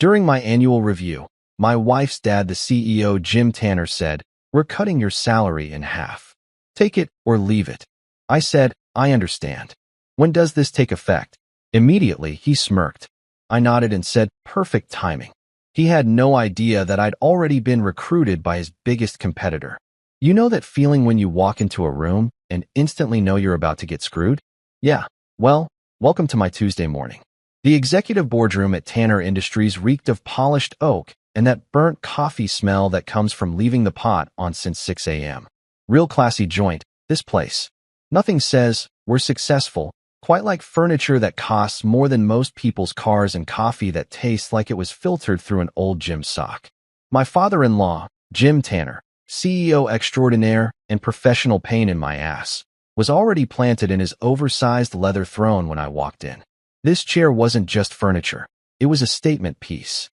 During my annual review, my wife's dad, the CEO, Jim Tanner, said, "We're cutting your salary in half. Take it or leave it." I said, "I understand. When does this take effect?" Immediately, he smirked. I nodded and said, "Perfect timing." He had no idea that I'd already been recruited by his biggest competitor. You know that feeling when you walk into a room and instantly know you're about to get screwed? Yeah, well, welcome to my Tuesday morning. The executive boardroom at Tanner Industries reeked of polished oak and that burnt coffee smell that comes from leaving the pot on since 6 a.m. Real classy joint, this place. Nothing says, "We're successful," quite like furniture that costs more than most people's cars and coffee that tastes like it was filtered through an old gym sock. My father-in-law, Jim Tanner, CEO extraordinaire and professional pain in my ass, was already planted in his oversized leather throne when I walked in. This chair wasn't just furniture. It was a statement piece.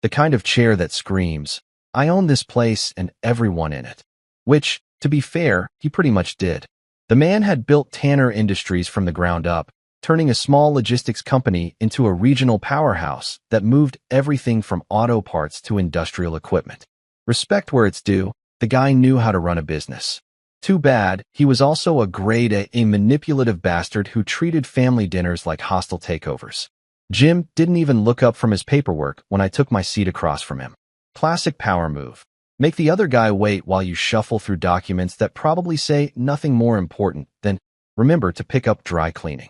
The kind of chair that screams, "I own this place and everyone in it." Which, to be fair, he pretty much did. The man had built Tanner Industries from the ground up, turning a small logistics company into a regional powerhouse that moved everything from auto parts to industrial equipment. Respect where it's due, the guy knew how to run a business. Too bad, he was also a grade A manipulative bastard who treated family dinners like hostile takeovers. Jim didn't even look up from his paperwork when I took my seat across from him. Classic power move. Make the other guy wait while you shuffle through documents that probably say nothing more important than, "Remember to pick up dry cleaning."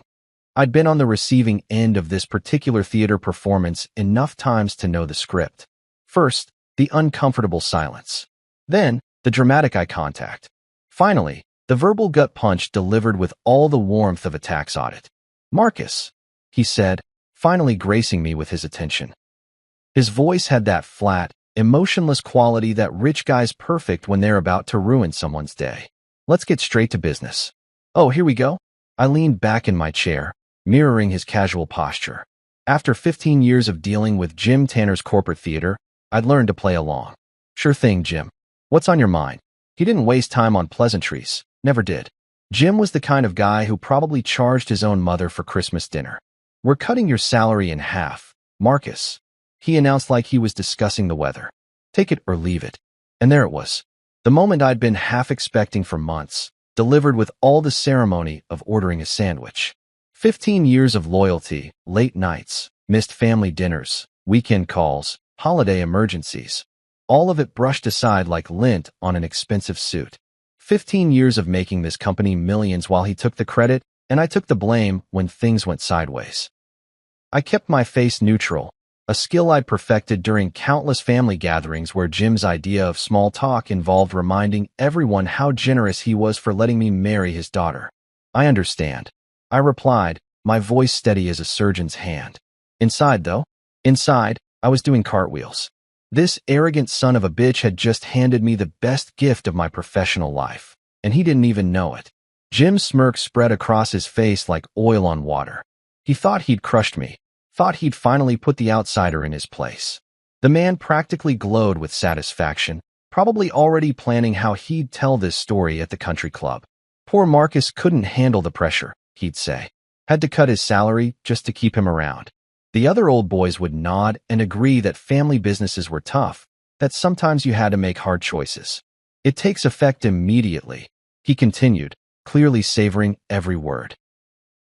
I'd been on the receiving end of this particular theater performance enough times to know the script. First, the uncomfortable silence. Then, the dramatic eye contact. Finally, the verbal gut punch delivered with all the warmth of a tax audit. "Marcus," he said, finally gracing me with his attention. His voice had that flat, emotionless quality that rich guys perfect when they're about to ruin someone's day. "Let's get straight to business." "Oh, here we go." I leaned back in my chair, mirroring his casual posture. After 15 years of dealing with Jim Tanner's corporate theater, I'd learned to play along. "Sure thing, Jim. What's on your mind?" He didn't waste time on pleasantries, never did. Jim was the kind of guy who probably charged his own mother for Christmas dinner. "We're cutting your salary in half, Marcus," he announced like he was discussing the weather. "Take it or leave it." And there it was. The moment I'd been half expecting for months, delivered with all the ceremony of ordering a sandwich. 15 years of loyalty, late nights, missed family dinners, weekend calls, holiday emergencies. All of it brushed aside like lint on an expensive suit. 15 years of making this company millions while he took the credit, and I took the blame when things went sideways. I kept my face neutral, a skill I'd perfected during countless family gatherings where Jim's idea of small talk involved reminding everyone how generous he was for letting me marry his daughter. "I understand," I replied, my voice steady as a surgeon's hand. Inside, I was doing cartwheels. This arrogant son of a bitch had just handed me the best gift of my professional life, and he didn't even know it. Jim's smirk spread across his face like oil on water. He thought he'd crushed me, thought he'd finally put the outsider in his place. The man practically glowed with satisfaction, probably already planning how he'd tell this story at the country club. "Poor Marcus couldn't handle the pressure," he'd say. "Had to cut his salary just to keep him around." The other old boys would nod and agree that family businesses were tough, that sometimes you had to make hard choices. "It takes effect immediately," he continued, clearly savoring every word.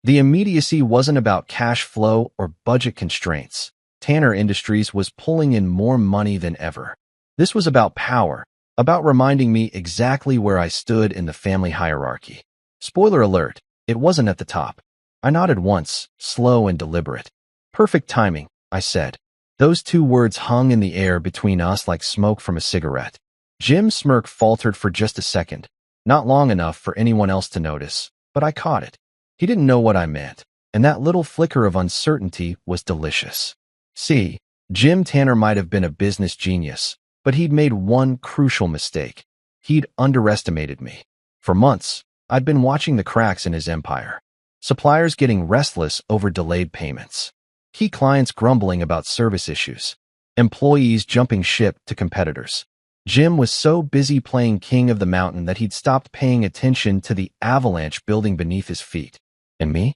The immediacy wasn't about cash flow or budget constraints. Tanner Industries was pulling in more money than ever. This was about power, about reminding me exactly where I stood in the family hierarchy. Spoiler alert, it wasn't at the top. I nodded once, slow and deliberate. "Perfect timing," I said. Those two words hung in the air between us like smoke from a cigarette. Jim's smirk faltered for just a second, not long enough for anyone else to notice, but I caught it. He didn't know what I meant, and that little flicker of uncertainty was delicious. See, Jim Tanner might have been a business genius, but he'd made one crucial mistake. He'd underestimated me. For months, I'd been watching the cracks in his empire. Suppliers getting restless over delayed payments. Key clients grumbling about service issues. Employees jumping ship to competitors. Jim was so busy playing king of the mountain that he'd stopped paying attention to the avalanche building beneath his feet. And me?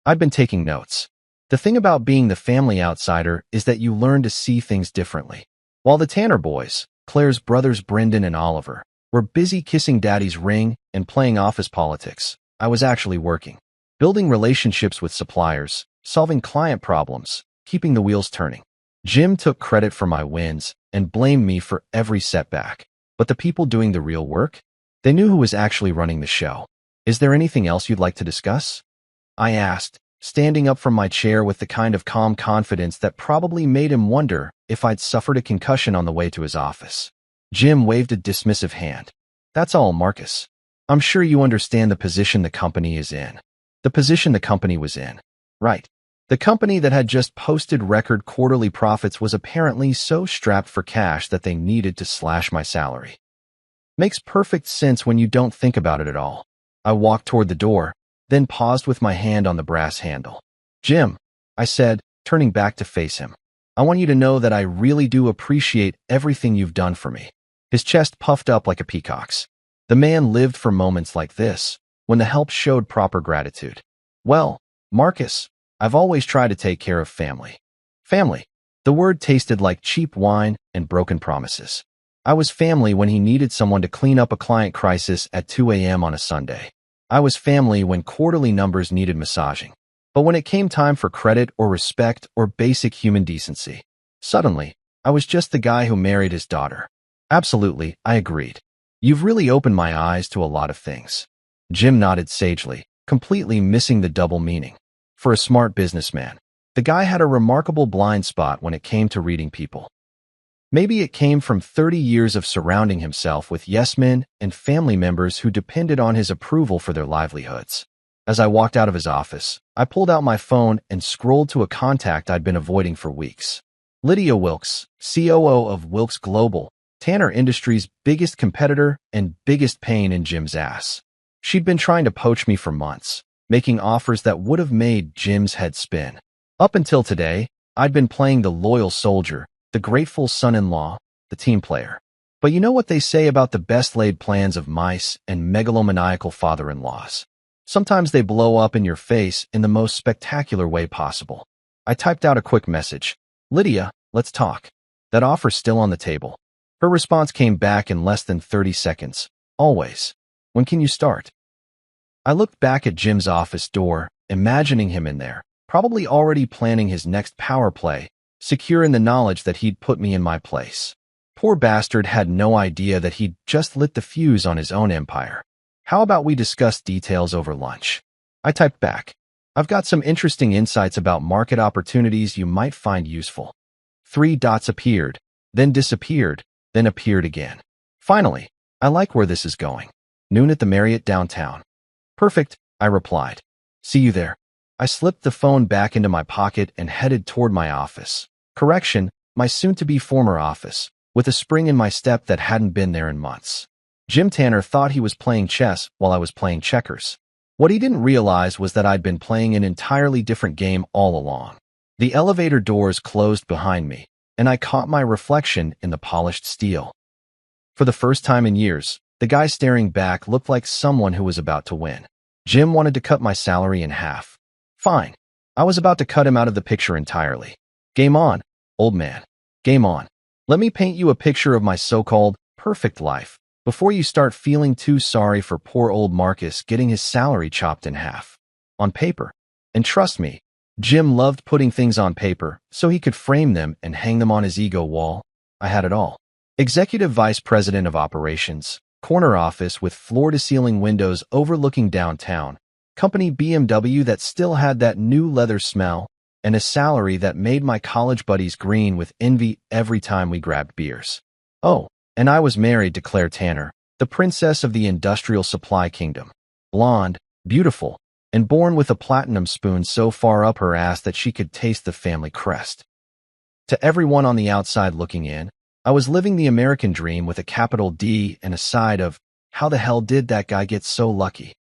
I'd been taking notes. The thing about being the family outsider is that you learn to see things differently. While the Tanner boys, Claire's brothers Brendan and Oliver, were busy kissing daddy's ring and playing office politics, I was actually working, building relationships with suppliers, solving client problems, keeping the wheels turning. Jim took credit for my wins and blamed me for every setback. But the people doing the real work? They knew who was actually running the show. Is there anything else you'd like to discuss? I asked, standing up from my chair with the kind of calm confidence that probably made him wonder if I'd suffered a concussion on the way to his office. Jim waved a dismissive hand. That's all, Marcus. I'm sure you understand the position the company is in. The position the company was in. Right. The company that had just posted record quarterly profits was apparently so strapped for cash that they needed to slash my salary. Makes perfect sense when you don't think about it at all. I walked toward the door, then paused with my hand on the brass handle. Jim, I said, turning back to face him, I want you to know that I really do appreciate everything you've done for me. His chest puffed up like a peacock's. The man lived for moments like this, when the help showed proper gratitude. Well, Marcus, I've always tried to take care of family. Family. The word tasted like cheap wine and broken promises. I was family when he needed someone to clean up a client crisis at 2 a.m. on a Sunday. I was family when quarterly numbers needed massaging. But when it came time for credit or respect or basic human decency, suddenly, I was just the guy who married his daughter. Absolutely, I agreed. You've really opened my eyes to a lot of things. Jim nodded sagely, completely missing the double meaning. For a smart businessman, the guy had a remarkable blind spot when it came to reading people. Maybe it came from 30 years of surrounding himself with yes-men and family members who depended on his approval for their livelihoods. As I walked out of his office, I pulled out my phone and scrolled to a contact I'd been avoiding for weeks. Lydia Wilkes, COO of Wilkes Global, Tanner Industries' biggest competitor and biggest pain in Jim's ass. She'd been trying to poach me for months, making offers that would have made Jim's head spin. Up until today, I'd been playing the loyal soldier, the grateful son-in-law, the team player. But you know what they say about the best-laid plans of mice and megalomaniacal father-in-laws? Sometimes they blow up in your face in the most spectacular way possible. I typed out a quick message. Lydia, let's talk. That offer's still on the table. Her response came back in less than 30 seconds. Always. When can you start? I looked back at Jim's office door, imagining him in there, probably already planning his next power play, secure in the knowledge that he'd put me in my place. Poor bastard had no idea that he'd just lit the fuse on his own empire. How about we discuss details over lunch? I typed back. I've got some interesting insights about market opportunities you might find useful. 3 dots appeared, then disappeared, then appeared again. Finally, I like where this is going. Noon at the Marriott downtown. Perfect, I replied. See you there. I slipped the phone back into my pocket and headed toward my office. Correction, my soon-to-be former office, with a spring in my step that hadn't been there in months. Jim Tanner thought he was playing chess while I was playing checkers. What he didn't realize was that I'd been playing an entirely different game all along. The elevator doors closed behind me, and I caught my reflection in the polished steel. For the first time in years, the guy staring back looked like someone who was about to win. Jim wanted to cut my salary in half. Fine. I was about to cut him out of the picture entirely. Game on, old man. Game on. Let me paint you a picture of my so-called perfect life before you start feeling too sorry for poor old Marcus getting his salary chopped in half. On paper. And trust me, Jim loved putting things on paper so he could frame them and hang them on his ego wall. I had it all. Executive Vice President of Operations, corner office with floor-to-ceiling windows overlooking downtown, company BMW that still had that new leather smell, and a salary that made my college buddies green with envy every time we grabbed beers. Oh, and I was married to Claire Tanner, the princess of the industrial supply kingdom. Blonde, beautiful, and born with a platinum spoon so far up her ass that she could taste the family crest. To everyone on the outside looking in, I was living the American dream with a capital D and a side of, how the hell did that guy get so lucky?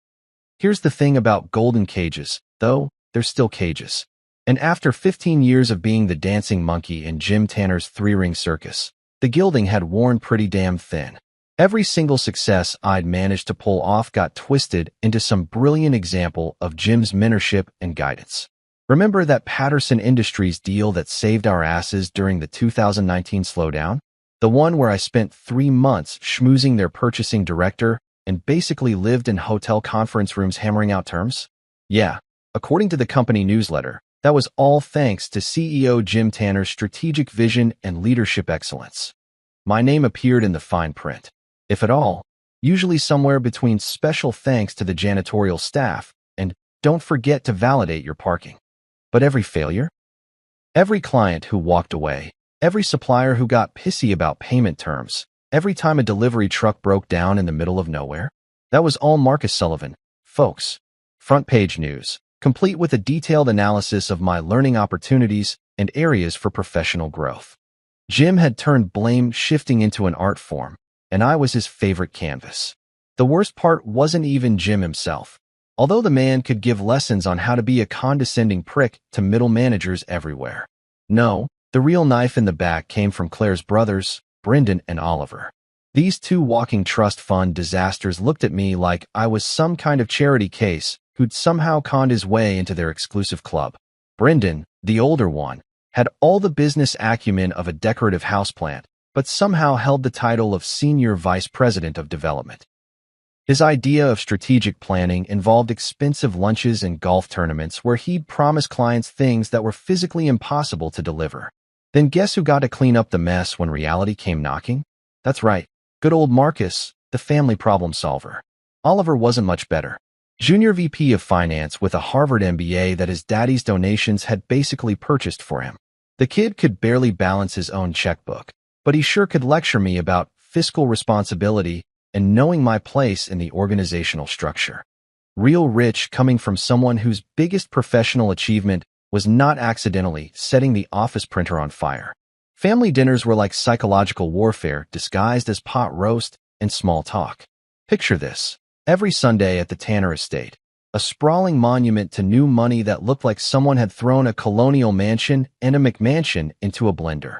Here's the thing about golden cages, though, they're still cages. And after 15 years of being the dancing monkey in Jim Tanner's 3-ring circus, the gilding had worn pretty damn thin. Every single success I'd managed to pull off got twisted into some brilliant example of Jim's mentorship and guidance. Remember that Patterson Industries deal that saved our asses during the 2019 slowdown? The one where I spent 3 months schmoozing their purchasing director and basically lived in hotel conference rooms hammering out terms? Yeah, according to the company newsletter, that was all thanks to CEO Jim Tanner's strategic vision and leadership excellence. My name appeared in the fine print, if at all, usually somewhere between special thanks to the janitorial staff and don't forget to validate your parking. But every failure, every client who walked away, every supplier who got pissy about payment terms, every time a delivery truck broke down in the middle of nowhere, that was all Marcus Sullivan, folks. Front page news, complete with a detailed analysis of my learning opportunities and areas for professional growth. Jim had turned blame shifting into an art form, and I was his favorite canvas. The worst part wasn't even Jim himself. Although the man could give lessons on how to be a condescending prick to middle managers everywhere. No, the real knife in the back came from Claire's brothers, Brendan and Oliver. These two walking trust fund disasters looked at me like I was some kind of charity case who'd somehow conned his way into their exclusive club. Brendan, the older one, had all the business acumen of a decorative houseplant, but somehow held the title of Senior Vice President of Development. His idea of strategic planning involved expensive lunches and golf tournaments where he'd promise clients things that were physically impossible to deliver. Then guess who got to clean up the mess when reality came knocking? That's right, good old Marcus, the family problem solver. Oliver wasn't much better. Junior VP of Finance with a Harvard MBA that his daddy's donations had basically purchased for him. The kid could barely balance his own checkbook, but he sure could lecture me about fiscal responsibility and knowing my place in the organizational structure. Real rich coming from someone whose biggest professional achievement was not accidentally setting the office printer on fire. Family dinners were like psychological warfare disguised as pot roast and small talk. Picture this. Every Sunday at the Tanner estate, a sprawling monument to new money that looked like someone had thrown a colonial mansion and a McMansion into a blender.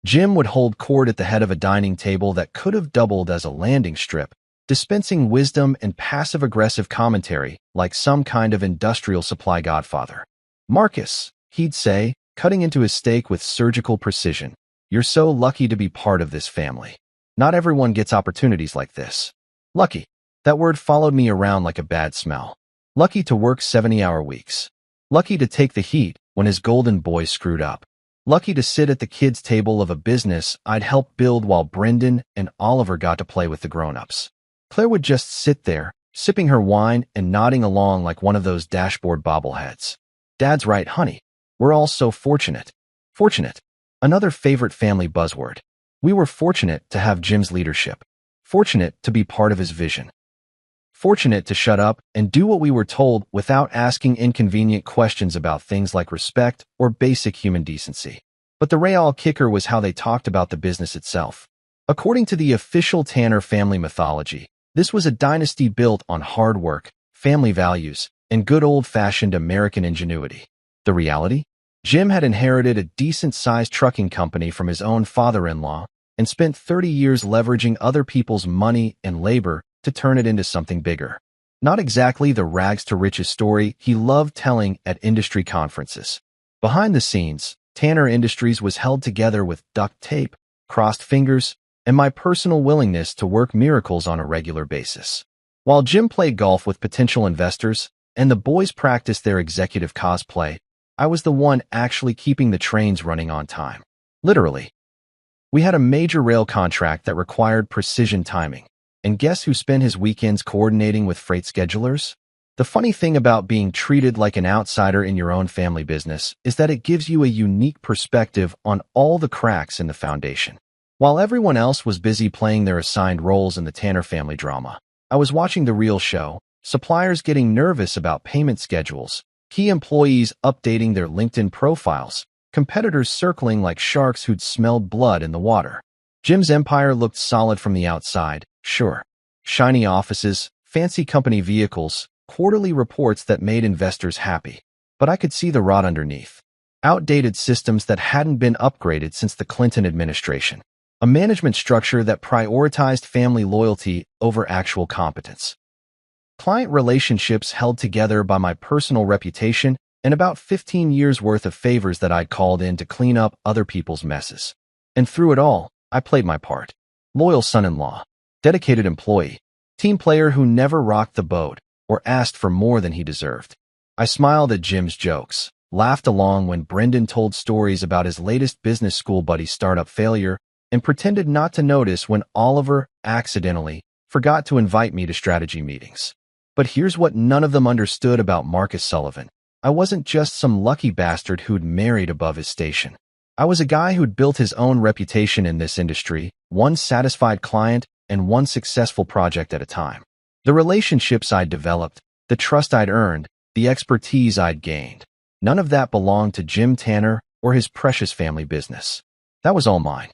Jim would hold court at the head of a dining table that could have doubled as a landing strip, dispensing wisdom and passive-aggressive commentary like some kind of industrial supply godfather. Marcus, he'd say, cutting into his steak with surgical precision, you're so lucky to be part of this family. Not everyone gets opportunities like this. Lucky. That word followed me around like a bad smell. Lucky to work 70-hour weeks. Lucky to take the heat when his golden boy screwed up. Lucky to sit at the kids' table of a business I'd helped build while Brendan and Oliver got to play with the grown-ups. Claire would just sit there, sipping her wine and nodding along like one of those dashboard bobbleheads. Dad's right, honey. We're all so fortunate. Fortunate. Another favorite family buzzword. We were fortunate to have Jim's leadership. Fortunate to be part of his vision. Fortunate to shut up and do what we were told without asking inconvenient questions about things like respect or basic human decency. But the real kicker was how they talked about the business itself. According to the official Tanner family mythology, this was a dynasty built on hard work, family values, and good old-fashioned American ingenuity. The reality? Jim had inherited a decent-sized trucking company from his own father-in-law and spent 30 years leveraging other people's money and labor to turn it into something bigger. Not exactly the rags-to-riches story he loved telling at industry conferences. Behind the scenes, Tanner Industries was held together with duct tape, crossed fingers, and my personal willingness to work miracles on a regular basis. While Jim played golf with potential investors and the boys practiced their executive cosplay, I was the one actually keeping the trains running on time. Literally. We had a major rail contract that required precision timing. And guess who spent his weekends coordinating with freight schedulers? The funny thing about being treated like an outsider in your own family business is that it gives you a unique perspective on all the cracks in the foundation. While everyone else was busy playing their assigned roles in the Tanner family drama, I was watching the real show, suppliers getting nervous about payment schedules, key employees updating their LinkedIn profiles, competitors circling like sharks who'd smelled blood in the water. Jim's empire looked solid from the outside, sure. Shiny offices, fancy company vehicles, quarterly reports that made investors happy. But I could see the rot underneath. Outdated systems that hadn't been upgraded since the Clinton administration. A management structure that prioritized family loyalty over actual competence. Client relationships held together by my personal reputation and about 15 years worth of favors that I'd called in to clean up other people's messes. And through it all, I played my part. Loyal son-in-law, dedicated employee, team player who never rocked the boat or asked for more than he deserved. I smiled at Jim's jokes, laughed along when Brendan told stories about his latest business school buddy's startup failure, and pretended not to notice when Oliver accidentally forgot to invite me to strategy meetings. But here's what none of them understood about Marcus Sullivan. I wasn't just some lucky bastard who'd married above his station. I was a guy who'd built his own reputation in this industry, one satisfied client and one successful project at a time. The relationships I'd developed, the trust I'd earned, the expertise I'd gained, none of that belonged to Jim Tanner or his precious family business. That was all mine.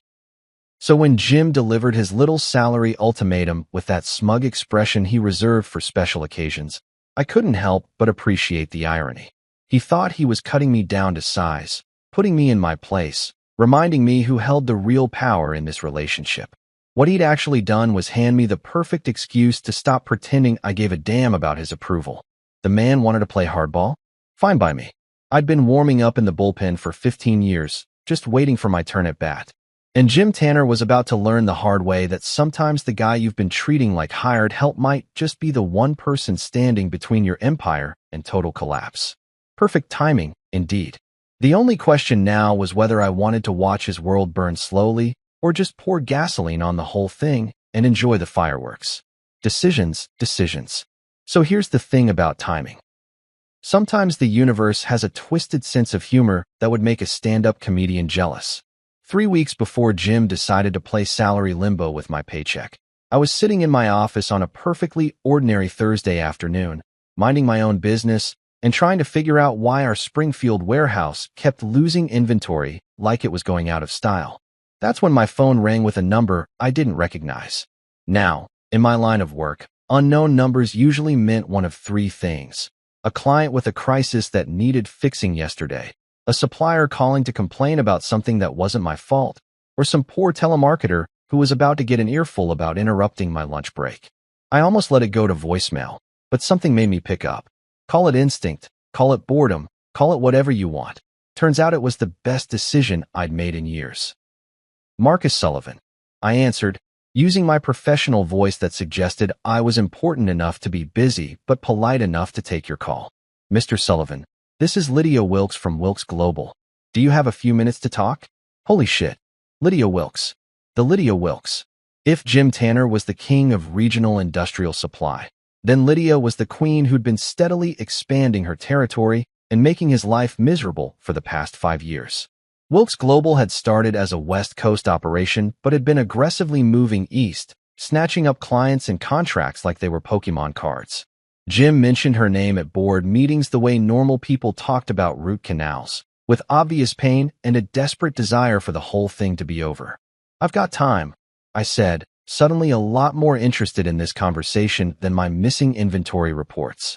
So when Jim delivered his little salary ultimatum with that smug expression he reserved for special occasions, I couldn't help but appreciate the irony. He thought he was cutting me down to size, putting me in my place, reminding me who held the real power in this relationship. What he'd actually done was hand me the perfect excuse to stop pretending I gave a damn about his approval. The man wanted to play hardball? Fine by me. I'd been warming up in the bullpen for 15 years, just waiting for my turn at bat. And Jim Tanner was about to learn the hard way that sometimes the guy you've been treating like hired help might just be the one person standing between your empire and total collapse. Perfect timing, indeed. The only question now was whether I wanted to watch his world burn slowly or just pour gasoline on the whole thing and enjoy the fireworks. Decisions. So here's the thing about timing. Sometimes the universe has a twisted sense of humor that would make a stand-up comedian jealous. 3 weeks before Jim decided to play salary limbo with my paycheck, I was sitting in my office on a perfectly ordinary Thursday afternoon, minding my own business and trying to figure out why our Springfield warehouse kept losing inventory like it was going out of style. That's when my phone rang with a number I didn't recognize. Now, in my line of work, unknown numbers usually meant one of three things: a client with a crisis that needed fixing yesterday, a supplier calling to complain about something that wasn't my fault, or some poor telemarketer who was about to get an earful about interrupting my lunch break. I almost let it go to voicemail, but something made me pick up. Call it instinct, call it boredom, call it whatever you want. Turns out it was the best decision I'd made in years. Marcus Sullivan, I answered, using my professional voice that suggested I was important enough to be busy but polite enough to take your call. Mr. Sullivan, this is Lydia Wilkes from Wilkes Global. Do you have a few minutes to talk? Holy shit. Lydia Wilkes. The Lydia Wilkes. If Jim Tanner was the king of regional industrial supply, then Lydia was the queen who'd been steadily expanding her territory and making his life miserable for the past 5 years. Wilkes Global had started as a West Coast operation but had been aggressively moving east, snatching up clients and contracts like they were Pokemon cards. Jim mentioned her name at board meetings the way normal people talked about root canals, with obvious pain and a desperate desire for the whole thing to be over. I've got time, I said, suddenly a lot more interested in this conversation than my missing inventory reports.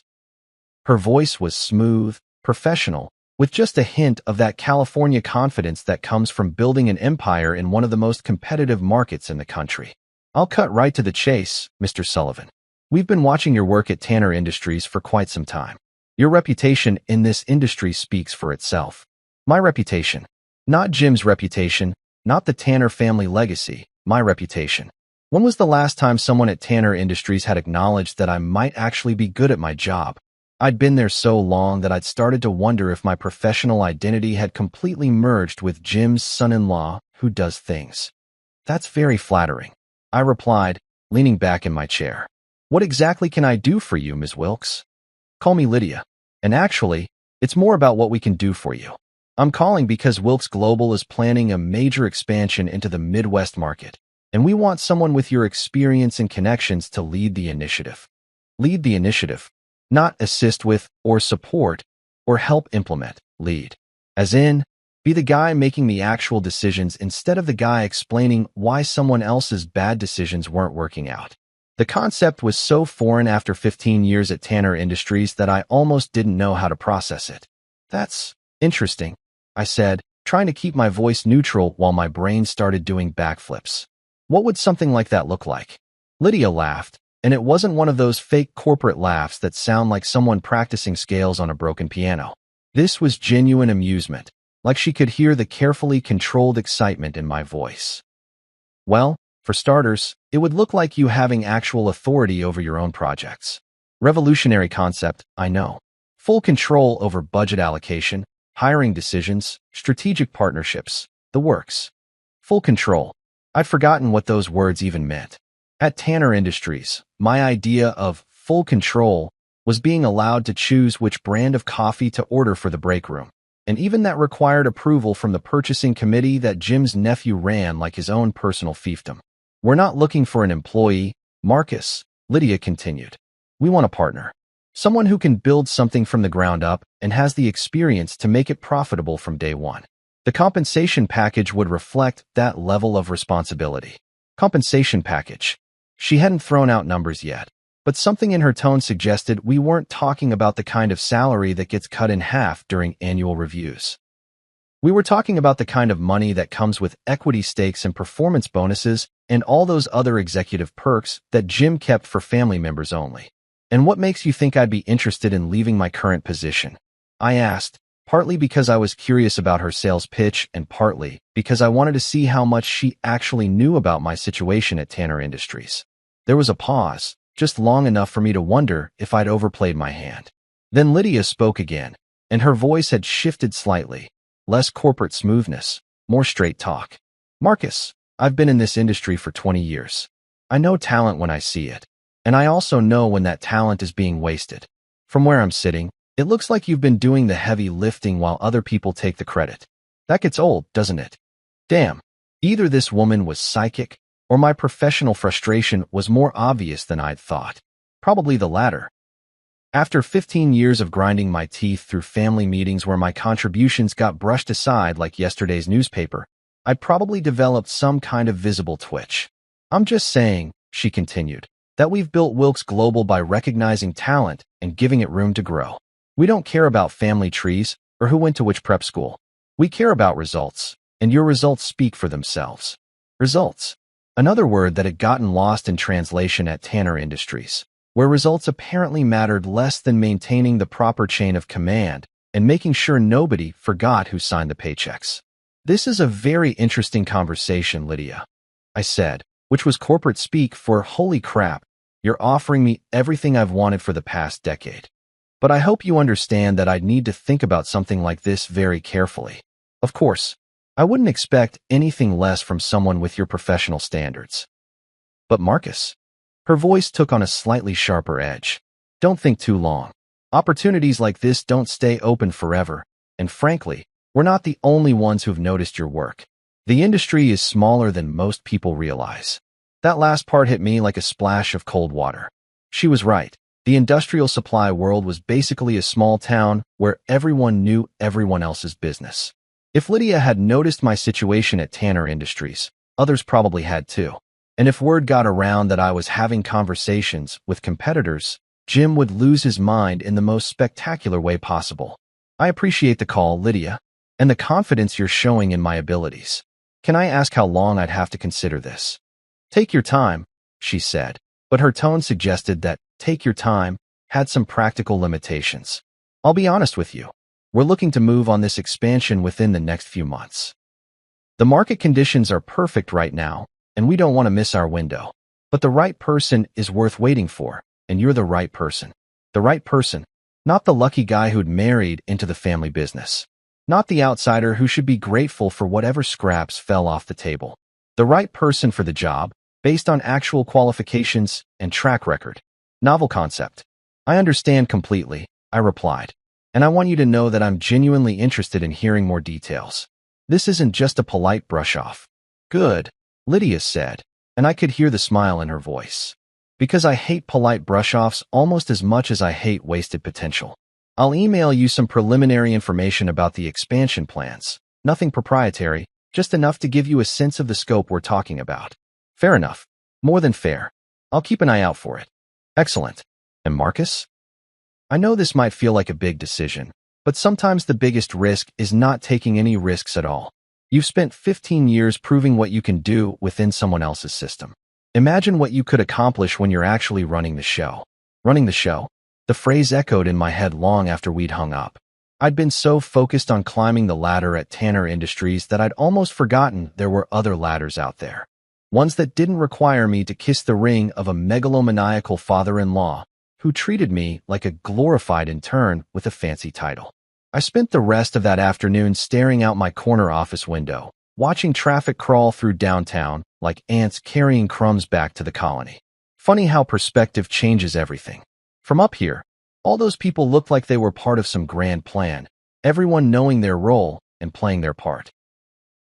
Her voice was smooth, professional, with just a hint of that California confidence that comes from building an empire in one of the most competitive markets in the country. I'll cut right to the chase, Mr. Sullivan. We've been watching your work at Tanner Industries for quite some time. Your reputation in this industry speaks for itself. My reputation. Not Jim's reputation, not the Tanner family legacy, my reputation. When was the last time someone at Tanner Industries had acknowledged that I might actually be good at my job? I'd been there so long that I'd started to wonder if my professional identity had completely merged with Jim's son-in-law who does things. That's very flattering, I replied, leaning back in my chair. What exactly can I do for you, Ms. Wilkes? Call me Lydia. And actually, it's more about what we can do for you. I'm calling because Wilkes Global is planning a major expansion into the Midwest market, and we want someone with your experience and connections to lead the initiative. Lead the initiative. Not assist with, or support, or help implement, lead. As in, be the guy making the actual decisions instead of the guy explaining why someone else's bad decisions weren't working out. The concept was so foreign after 15 years at Tanner Industries that I almost didn't know how to process it. That's interesting, I said, trying to keep my voice neutral while my brain started doing backflips. What would something like that look like? Lydia laughed. And it wasn't one of those fake corporate laughs that sound like someone practicing scales on a broken piano. This was genuine amusement, like she could hear the carefully controlled excitement in my voice. Well, for starters, it would look like you having actual authority over your own projects. Revolutionary concept, I know. Full control over budget allocation, hiring decisions, strategic partnerships, the works. Full control. I'd forgotten what those words even meant. At Tanner Industries, my idea of full control was being allowed to choose which brand of coffee to order for the break room. And even that required approval from the purchasing committee that Jim's nephew ran like his own personal fiefdom. We're not looking for an employee, Marcus, Lydia continued. We want a partner. Someone who can build something from the ground up and has the experience to make it profitable from day one. The compensation package would reflect that level of responsibility. Compensation package. She hadn't thrown out numbers yet, but something in her tone suggested we weren't talking about the kind of salary that gets cut in half during annual reviews. We were talking about the kind of money that comes with equity stakes and performance bonuses and all those other executive perks that Jim kept for family members only. And what makes you think I'd be interested in leaving my current position? I asked, partly because I was curious about her sales pitch and partly because I wanted to see how much she actually knew about my situation at Tanner Industries. There was a pause, just long enough for me to wonder if I'd overplayed my hand. Then Lydia spoke again, and her voice had shifted slightly. Less corporate smoothness, more straight talk. Marcus, I've been in this industry for 20 years. I know talent when I see it, and I also know when that talent is being wasted. From where I'm sitting, it looks like you've been doing the heavy lifting while other people take the credit. That gets old, doesn't it? Damn, either this woman was psychic, or my professional frustration was more obvious than I'd thought. Probably the latter. After 15 years of grinding my teeth through family meetings where my contributions got brushed aside like yesterday's newspaper, I'd probably developed some kind of visible twitch. I'm just saying, she continued, that we've built Wilkes Global by recognizing talent and giving it room to grow. We don't care about family trees or who went to which prep school. We care about results, and your results speak for themselves. Results. Another word that had gotten lost in translation at Tanner Industries, where results apparently mattered less than maintaining the proper chain of command and making sure nobody forgot who signed the paychecks. This is a very interesting conversation, Lydia, I said, which was corporate speak for holy crap, you're offering me everything I've wanted for the past decade. But I hope you understand that I'd need to think about something like this very carefully. Of course, I wouldn't expect anything less from someone with your professional standards. But Marcus, her voice took on a slightly sharper edge. Don't think too long. Opportunities like this don't stay open forever, and frankly, we're not the only ones who've noticed your work. The industry is smaller than most people realize. That last part hit me like a splash of cold water. She was right. The industrial supply world was basically a small town where everyone knew everyone else's business. If Lydia had noticed my situation at Tanner Industries, others probably had too. And if word got around that I was having conversations with competitors, Jim would lose his mind in the most spectacular way possible. I appreciate the call, Lydia, and the confidence you're showing in my abilities. Can I ask how long I'd have to consider this? Take your time, she said, but her tone suggested that take your time had some practical limitations. I'll be honest with you. We're looking to move on this expansion within the next few months. The market conditions are perfect right now, and we don't want to miss our window. But the right person is worth waiting for, and you're the right person. The right person, not the lucky guy who'd married into the family business. Not the outsider who should be grateful for whatever scraps fell off the table. The right person for the job, based on actual qualifications and track record. Novel concept. I understand completely, I replied. And I want you to know that I'm genuinely interested in hearing more details. This isn't just a polite brush-off. Good, Lydia said, and I could hear the smile in her voice. Because I hate polite brush-offs almost as much as I hate wasted potential. I'll email you some preliminary information about the expansion plans. Nothing proprietary, just enough to give you a sense of the scope we're talking about. Fair enough. More than fair. I'll keep an eye out for it. Excellent. And Marcus? I know this might feel like a big decision, but sometimes the biggest risk is not taking any risks at all. You've spent 15 years proving what you can do within someone else's system. Imagine what you could accomplish when you're actually running the show. Running the show? The phrase echoed in my head long after we'd hung up. I'd been so focused on climbing the ladder at Tanner Industries that I'd almost forgotten there were other ladders out there. Ones that didn't require me to kiss the ring of a megalomaniacal father-in-law who treated me like a glorified intern with a fancy title. I spent the rest of that afternoon staring out my corner office window, watching traffic crawl through downtown like ants carrying crumbs back to the colony. Funny how perspective changes everything. From up here, all those people looked like they were part of some grand plan, everyone knowing their role and playing their part.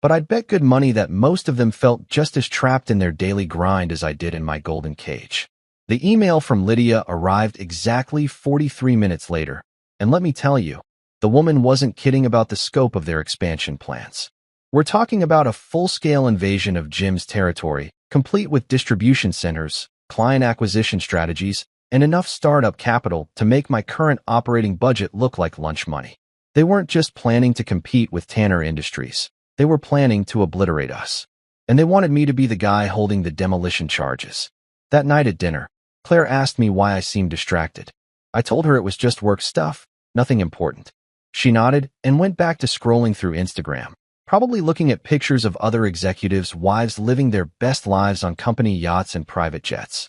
But I'd bet good money that most of them felt just as trapped in their daily grind as I did in my golden cage. The email from Lydia arrived exactly 43 minutes later, and let me tell you, the woman wasn't kidding about the scope of their expansion plans. We're talking about a full-scale invasion of Jim's territory, complete with distribution centers, client acquisition strategies, and enough startup capital to make my current operating budget look like lunch money. They weren't just planning to compete with Tanner Industries. They were planning to obliterate us. And they wanted me to be the guy holding the demolition charges. That night at dinner, Claire asked me why I seemed distracted. I told her it was just work stuff, nothing important. She nodded and went back to scrolling through Instagram, probably looking at pictures of other executives' wives living their best lives on company yachts and private jets.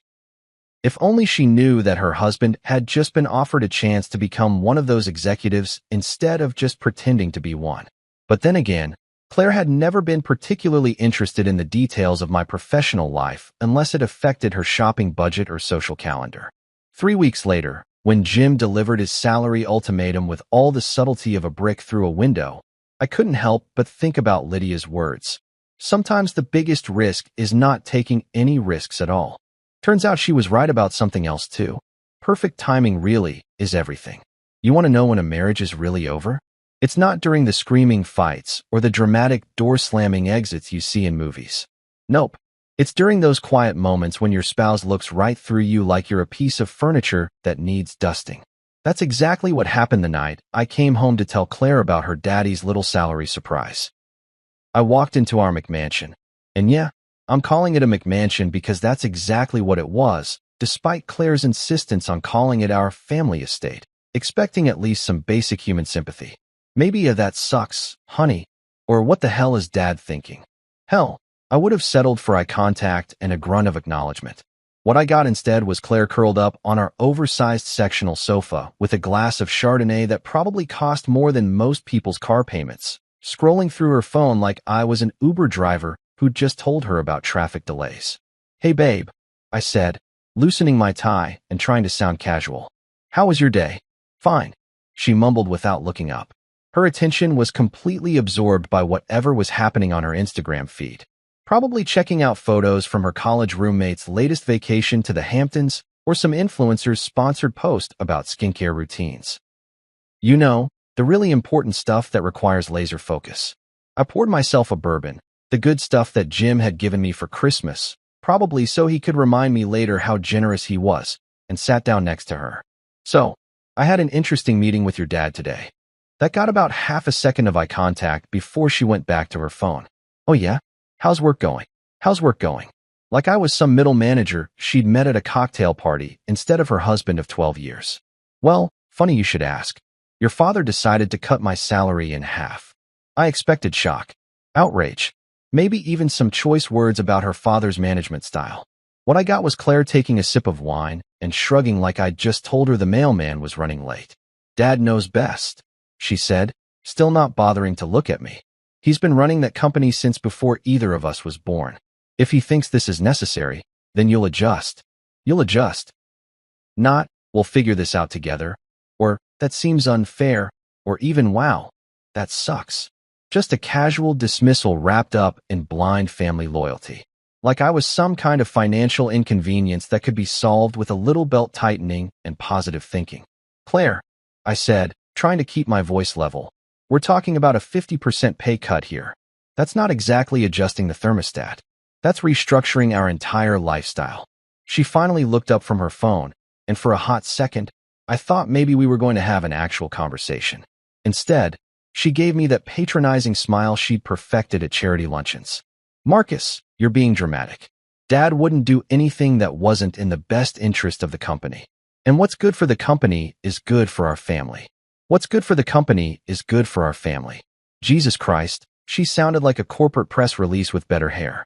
If only she knew that her husband had just been offered a chance to become one of those executives instead of just pretending to be one. But then again, Claire had never been particularly interested in the details of my professional life unless it affected her shopping budget or social calendar. 3 weeks later, when Jim delivered his salary ultimatum with all the subtlety of a brick through a window, I couldn't help but think about Lydia's words. Sometimes the biggest risk is not taking any risks at all. Turns out she was right about something else too. Perfect timing really is everything. You want to know when a marriage is really over? It's not during the screaming fights or the dramatic door-slamming exits you see in movies. Nope. It's during those quiet moments when your spouse looks right through you like you're a piece of furniture that needs dusting. That's exactly what happened the night I came home to tell Claire about her daddy's little salary surprise. I walked into our McMansion, and yeah, I'm calling it a McMansion because that's exactly what it was, despite Claire's insistence on calling it our family estate, expecting at least some basic human sympathy. Maybe a "that sucks, honey," or "what the hell is dad thinking?" Hell, I would have settled for eye contact and a grunt of acknowledgement. What I got instead was Claire curled up on our oversized sectional sofa with a glass of Chardonnay that probably cost more than most people's car payments, scrolling through her phone like I was an Uber driver who'd just told her about traffic delays. "Hey babe," I said, loosening my tie and trying to sound casual. "How was your day?" "Fine," she mumbled without looking up. Her attention was completely absorbed by whatever was happening on her Instagram feed. Probably checking out photos from her college roommate's latest vacation to the Hamptons or some influencer's sponsored post about skincare routines. You know, the really important stuff that requires laser focus. I poured myself a bourbon, the good stuff that Jim had given me for Christmas, probably so he could remind me later how generous he was, and sat down next to her. "So, I had an interesting meeting with your dad today." That got about half a second of eye contact before she went back to her phone. "Oh yeah? How's work going?" "How's work going?" Like I was some middle manager she'd met at a cocktail party instead of her husband of 12 years. "Well, funny you should ask. Your father decided to cut my salary in half." I expected shock, outrage, maybe even some choice words about her father's management style. What I got was Claire taking a sip of wine and shrugging like I'd just told her the mailman was running late. "Dad knows best," she said, still not bothering to look at me. "He's been running that company since before either of us was born. If he thinks this is necessary, then you'll adjust." "You'll adjust." Not, "we'll figure this out together," or "that seems unfair," or even "wow, that sucks." Just a casual dismissal wrapped up in blind family loyalty. Like I was some kind of financial inconvenience that could be solved with a little belt tightening and positive thinking. "Claire," I said, trying to keep my voice level, "we're talking about a 50% pay cut here. That's not exactly adjusting the thermostat. That's restructuring our entire lifestyle." She finally looked up from her phone, and for a hot second, I thought maybe we were going to have an actual conversation. Instead, she gave me that patronizing smile she'd perfected at charity luncheons. "Marcus, you're being dramatic. Dad wouldn't do anything that wasn't in the best interest of the company. And what's good for the company is good for our family. What's good for the company is good for our family. Jesus Christ, she sounded like a corporate press release with better hair.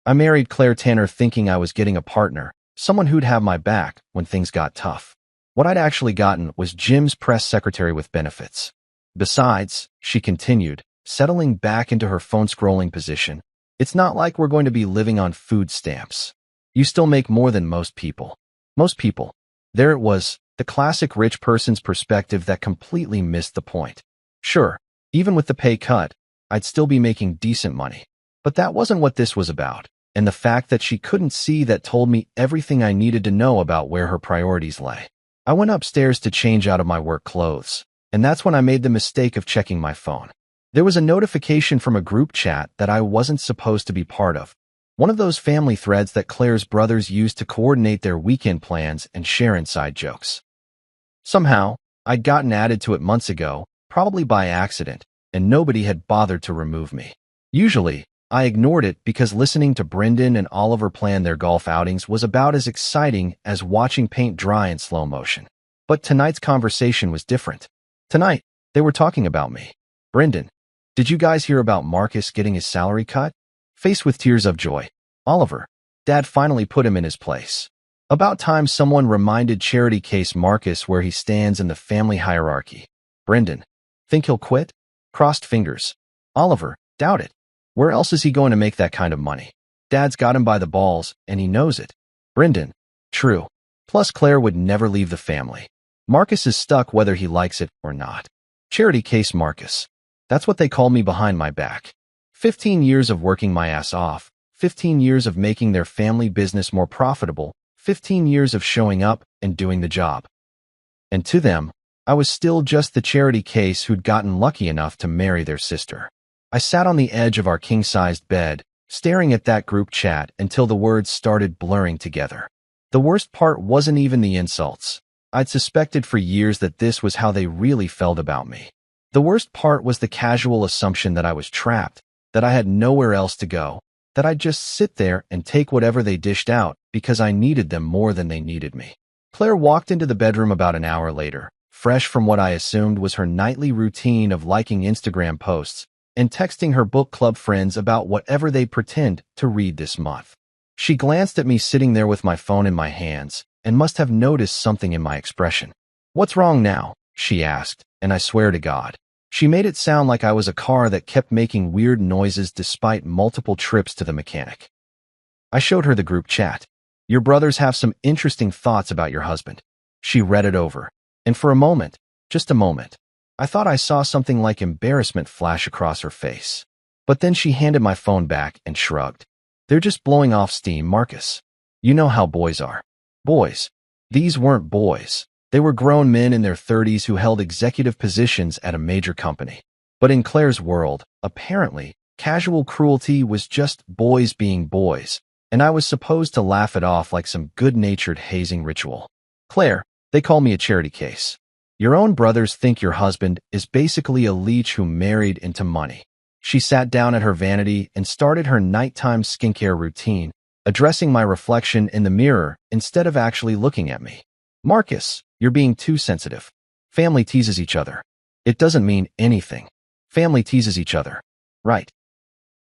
I married Claire Tanner thinking I was getting a partner, someone who'd have my back when things got tough. What I'd actually gotten was Jim's press secretary with benefits. Besides, she continued, settling back into her phone scrolling position, it's not like we're going to be living on food stamps. You still make more than most people. Most people. There it was, the classic rich person's perspective that completely missed the point. Sure, even with the pay cut, I'd still be making decent money. But that wasn't what this was about, and the fact that she couldn't see that told me everything I needed to know about where her priorities lay. I went upstairs to change out of my work clothes, and that's when I made the mistake of checking my phone. There was a notification from a group chat that I wasn't supposed to be part of. One of those family threads that Claire's brothers used to coordinate their weekend plans and share inside jokes. Somehow, I'd gotten added to it months ago, probably by accident, and nobody had bothered to remove me. Usually, I ignored it because listening to Brendan and Oliver plan their golf outings was about as exciting as watching paint dry in slow motion. But tonight's conversation was different. Tonight, they were talking about me. Brendan, did you guys hear about Marcus getting his salary cut? Faced with tears of joy. Oliver, Dad finally put him in his place. About time someone reminded Charity Case Marcus where he stands in the family hierarchy. Brendan, think he'll quit? Crossed fingers. Oliver, doubt it. Where else is he going to make that kind of money? Dad's got him by the balls, and he knows it. Brendan, true. Plus Claire would never leave the family. Marcus is stuck whether he likes it or not. Charity Case Marcus. That's what they call me behind my back. 15 years of working my ass off, 15 years of making their family business more profitable, 15 years of showing up and doing the job. And to them, I was still just the charity case who'd gotten lucky enough to marry their sister. I sat on the edge of our king-sized bed, staring at that group chat until the words started blurring together. The worst part wasn't even the insults. I'd suspected for years that this was how they really felt about me. The worst part was the casual assumption that I was trapped, that I had nowhere else to go, that I'd just sit there and take whatever they dished out because I needed them more than they needed me. Claire walked into the bedroom about an hour later, fresh from what I assumed was her nightly routine of liking Instagram posts and texting her book club friends about whatever they pretend to read this month. She glanced at me sitting there with my phone in my hands and must have noticed something in my expression. "What's wrong now?" she asked, and I swear to God, she made it sound like I was a car that kept making weird noises despite multiple trips to the mechanic. I showed her the group chat. "Your brothers have some interesting thoughts about your husband." She read it over, and for a moment, just a moment, I thought I saw something like embarrassment flash across her face. But then she handed my phone back and shrugged. "They're just blowing off steam, Marcus. You know how boys are." Boys. These weren't boys. They were grown men in their 30s who held executive positions at a major company. But in Claire's world, apparently, casual cruelty was just boys being boys, and I was supposed to laugh it off like some good-natured hazing ritual. "Claire, they call me a charity case. Your own brothers think your husband is basically a leech who married into money." She sat down at her vanity and started her nighttime skincare routine, addressing my reflection in the mirror instead of actually looking at me. "Marcus, you're being too sensitive. Family teases each other. It doesn't mean anything. Family teases each other. Right?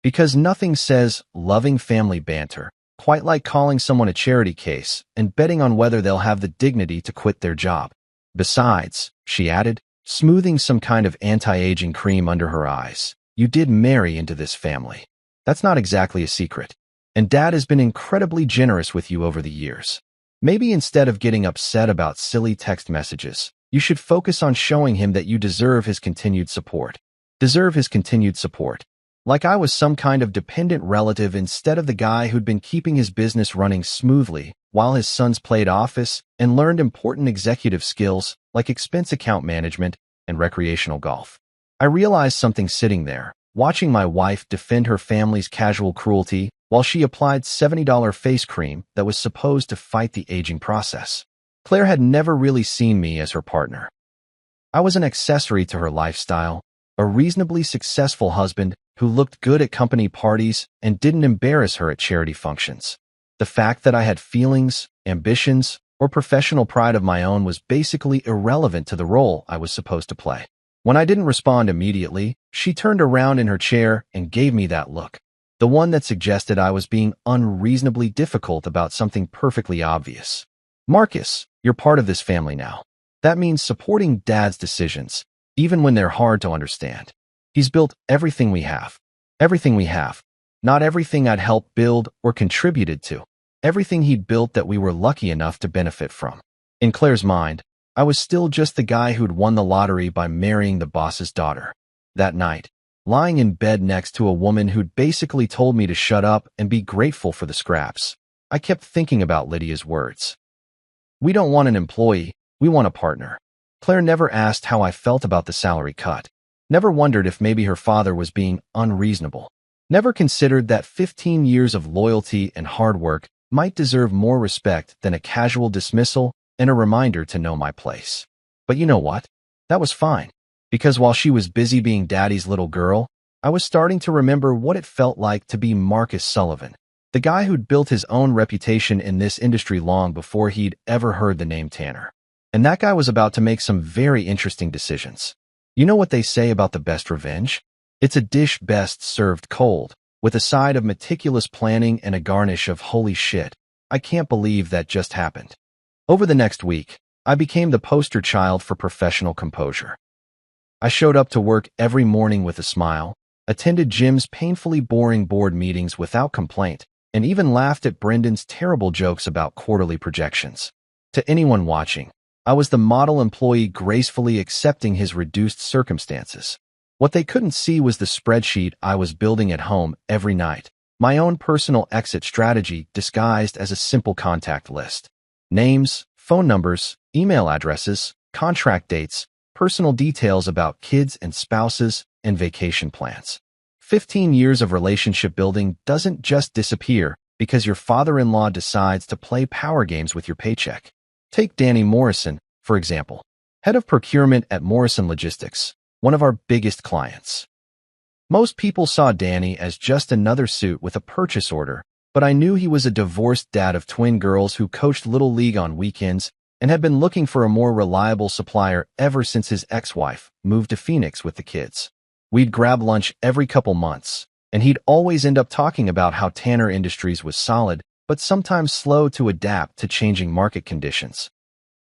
Because nothing says loving family banter quite like calling someone a charity case and betting on whether they'll have the dignity to quit their job. Besides," she added, smoothing some kind of anti-aging cream under her eyes, "you did marry into this family. That's not exactly a secret. And Dad has been incredibly generous with you over the years. Maybe instead of getting upset about silly text messages, you should focus on showing him that you deserve his continued support." Deserve his continued support. Like I was some kind of dependent relative instead of the guy who'd been keeping his business running smoothly while his sons played office and learned important executive skills like expense account management and recreational golf. I realized something sitting there, watching my wife defend her family's casual cruelty while she applied $70 face cream that was supposed to fight the aging process. Claire had never really seen me as her partner. I was an accessory to her lifestyle, a reasonably successful husband who looked good at company parties and didn't embarrass her at charity functions. The fact that I had feelings, ambitions, or professional pride of my own was basically irrelevant to the role I was supposed to play. When I didn't respond immediately, she turned around in her chair and gave me that look, the one that suggested I was being unreasonably difficult about something perfectly obvious. Marcus, you're part of this family now. That means supporting Dad's decisions, even when they're hard to understand. He's built everything we have. Everything we have. Not everything I'd helped build or contributed to. Everything he'd built that we were lucky enough to benefit from. In Claire's mind, I was still just the guy who'd won the lottery by marrying the boss's daughter. That night, lying in bed next to a woman who'd basically told me to shut up and be grateful for the scraps, I kept thinking about Lydia's words. We don't want an employee, we want a partner. Claire never asked how I felt about the salary cut. Never wondered if maybe her father was being unreasonable. Never considered that 15 years of loyalty and hard work might deserve more respect than a casual dismissal and a reminder to know my place. But you know what? That was fine. Because while she was busy being Daddy's little girl, I was starting to remember what it felt like to be Marcus Sullivan, the guy who'd built his own reputation in this industry long before he'd ever heard the name Tanner. And that guy was about to make some very interesting decisions. You know what they say about the best revenge? It's a dish best served cold, with a side of meticulous planning and a garnish of holy shit, I can't believe that just happened. Over the next week, I became the poster child for professional composure. I showed up to work every morning with a smile, attended Jim's painfully boring board meetings without complaint, and even laughed at Brendan's terrible jokes about quarterly projections. To anyone watching, I was the model employee gracefully accepting his reduced circumstances. What they couldn't see was the spreadsheet I was building at home every night, my own personal exit strategy disguised as a simple contact list. Names, phone numbers, email addresses, contract dates, personal details about kids and spouses, and vacation plans. 15 years of relationship building doesn't just disappear because your father-in-law decides to play power games with your paycheck. Take Danny Morrison, for example, head of procurement at Morrison Logistics, one of our biggest clients. Most people saw Danny as just another suit with a purchase order, but I knew he was a divorced dad of twin girls who coached Little League on weekends and had been looking for a more reliable supplier ever since his ex-wife moved to Phoenix with the kids. We'd grab lunch every couple months, and he'd always end up talking about how Tanner Industries was solid, but sometimes slow to adapt to changing market conditions.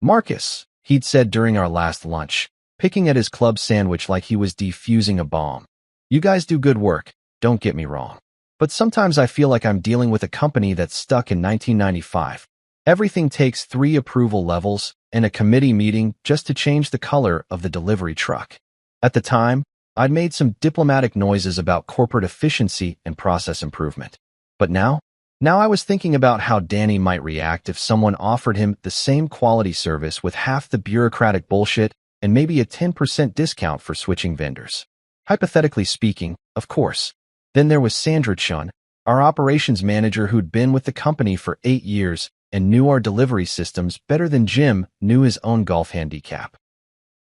Marcus, he'd said during our last lunch, picking at his club sandwich like he was defusing a bomb. You guys do good work, don't get me wrong. But sometimes I feel like I'm dealing with a company that's stuck in 1995. Everything takes 3 approval levels and a committee meeting just to change the color of the delivery truck. At the time, I'd made some diplomatic noises about corporate efficiency and process improvement. But now I was thinking about how Danny might react if someone offered him the same quality service with half the bureaucratic bullshit and maybe a 10% discount for switching vendors. Hypothetically speaking, of course. Then there was Sandra Chun, our operations manager who'd been with the company for 8 years and knew our delivery systems better than Jim knew his own golf handicap.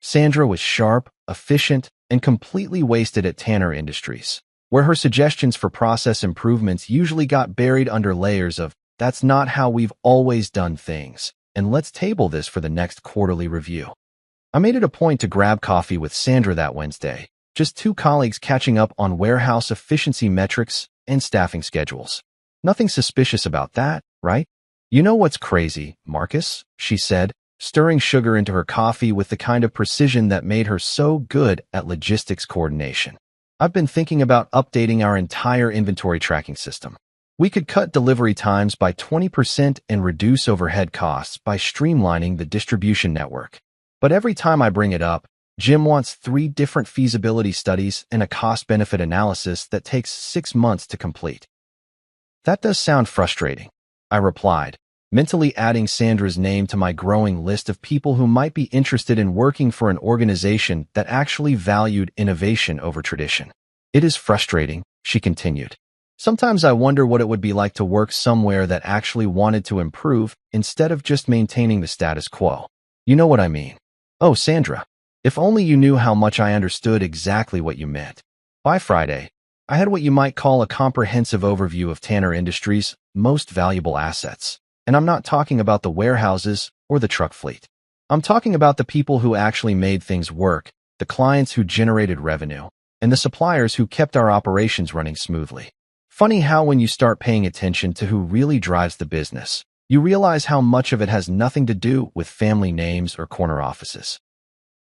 Sandra was sharp, efficient, and completely wasted at Tanner Industries, where her suggestions for process improvements usually got buried under layers of, "That's not how we've always done things, and let's table this for the next quarterly review." I made it a point to grab coffee with Sandra that Wednesday, just 2 colleagues catching up on warehouse efficiency metrics and staffing schedules. Nothing suspicious about that, right? You know what's crazy, Marcus, she said, stirring sugar into her coffee with the kind of precision that made her so good at logistics coordination. I've been thinking about updating our entire inventory tracking system. We could cut delivery times by 20% and reduce overhead costs by streamlining the distribution network. But every time I bring it up, Jim wants 3 different feasibility studies and a cost-benefit analysis that takes 6 months to complete. That does sound frustrating, I replied, mentally adding Sandra's name to my growing list of people who might be interested in working for an organization that actually valued innovation over tradition. It is frustrating, she continued. Sometimes I wonder what it would be like to work somewhere that actually wanted to improve instead of just maintaining the status quo. You know what I mean? Oh, Sandra. If only you knew how much I understood exactly what you meant. By Friday, I had what you might call a comprehensive overview of Tanner Industries' most valuable assets. And I'm not talking about the warehouses or the truck fleet. I'm talking about the people who actually made things work, the clients who generated revenue, and the suppliers who kept our operations running smoothly. Funny how when you start paying attention to who really drives the business, you realize how much of it has nothing to do with family names or corner offices.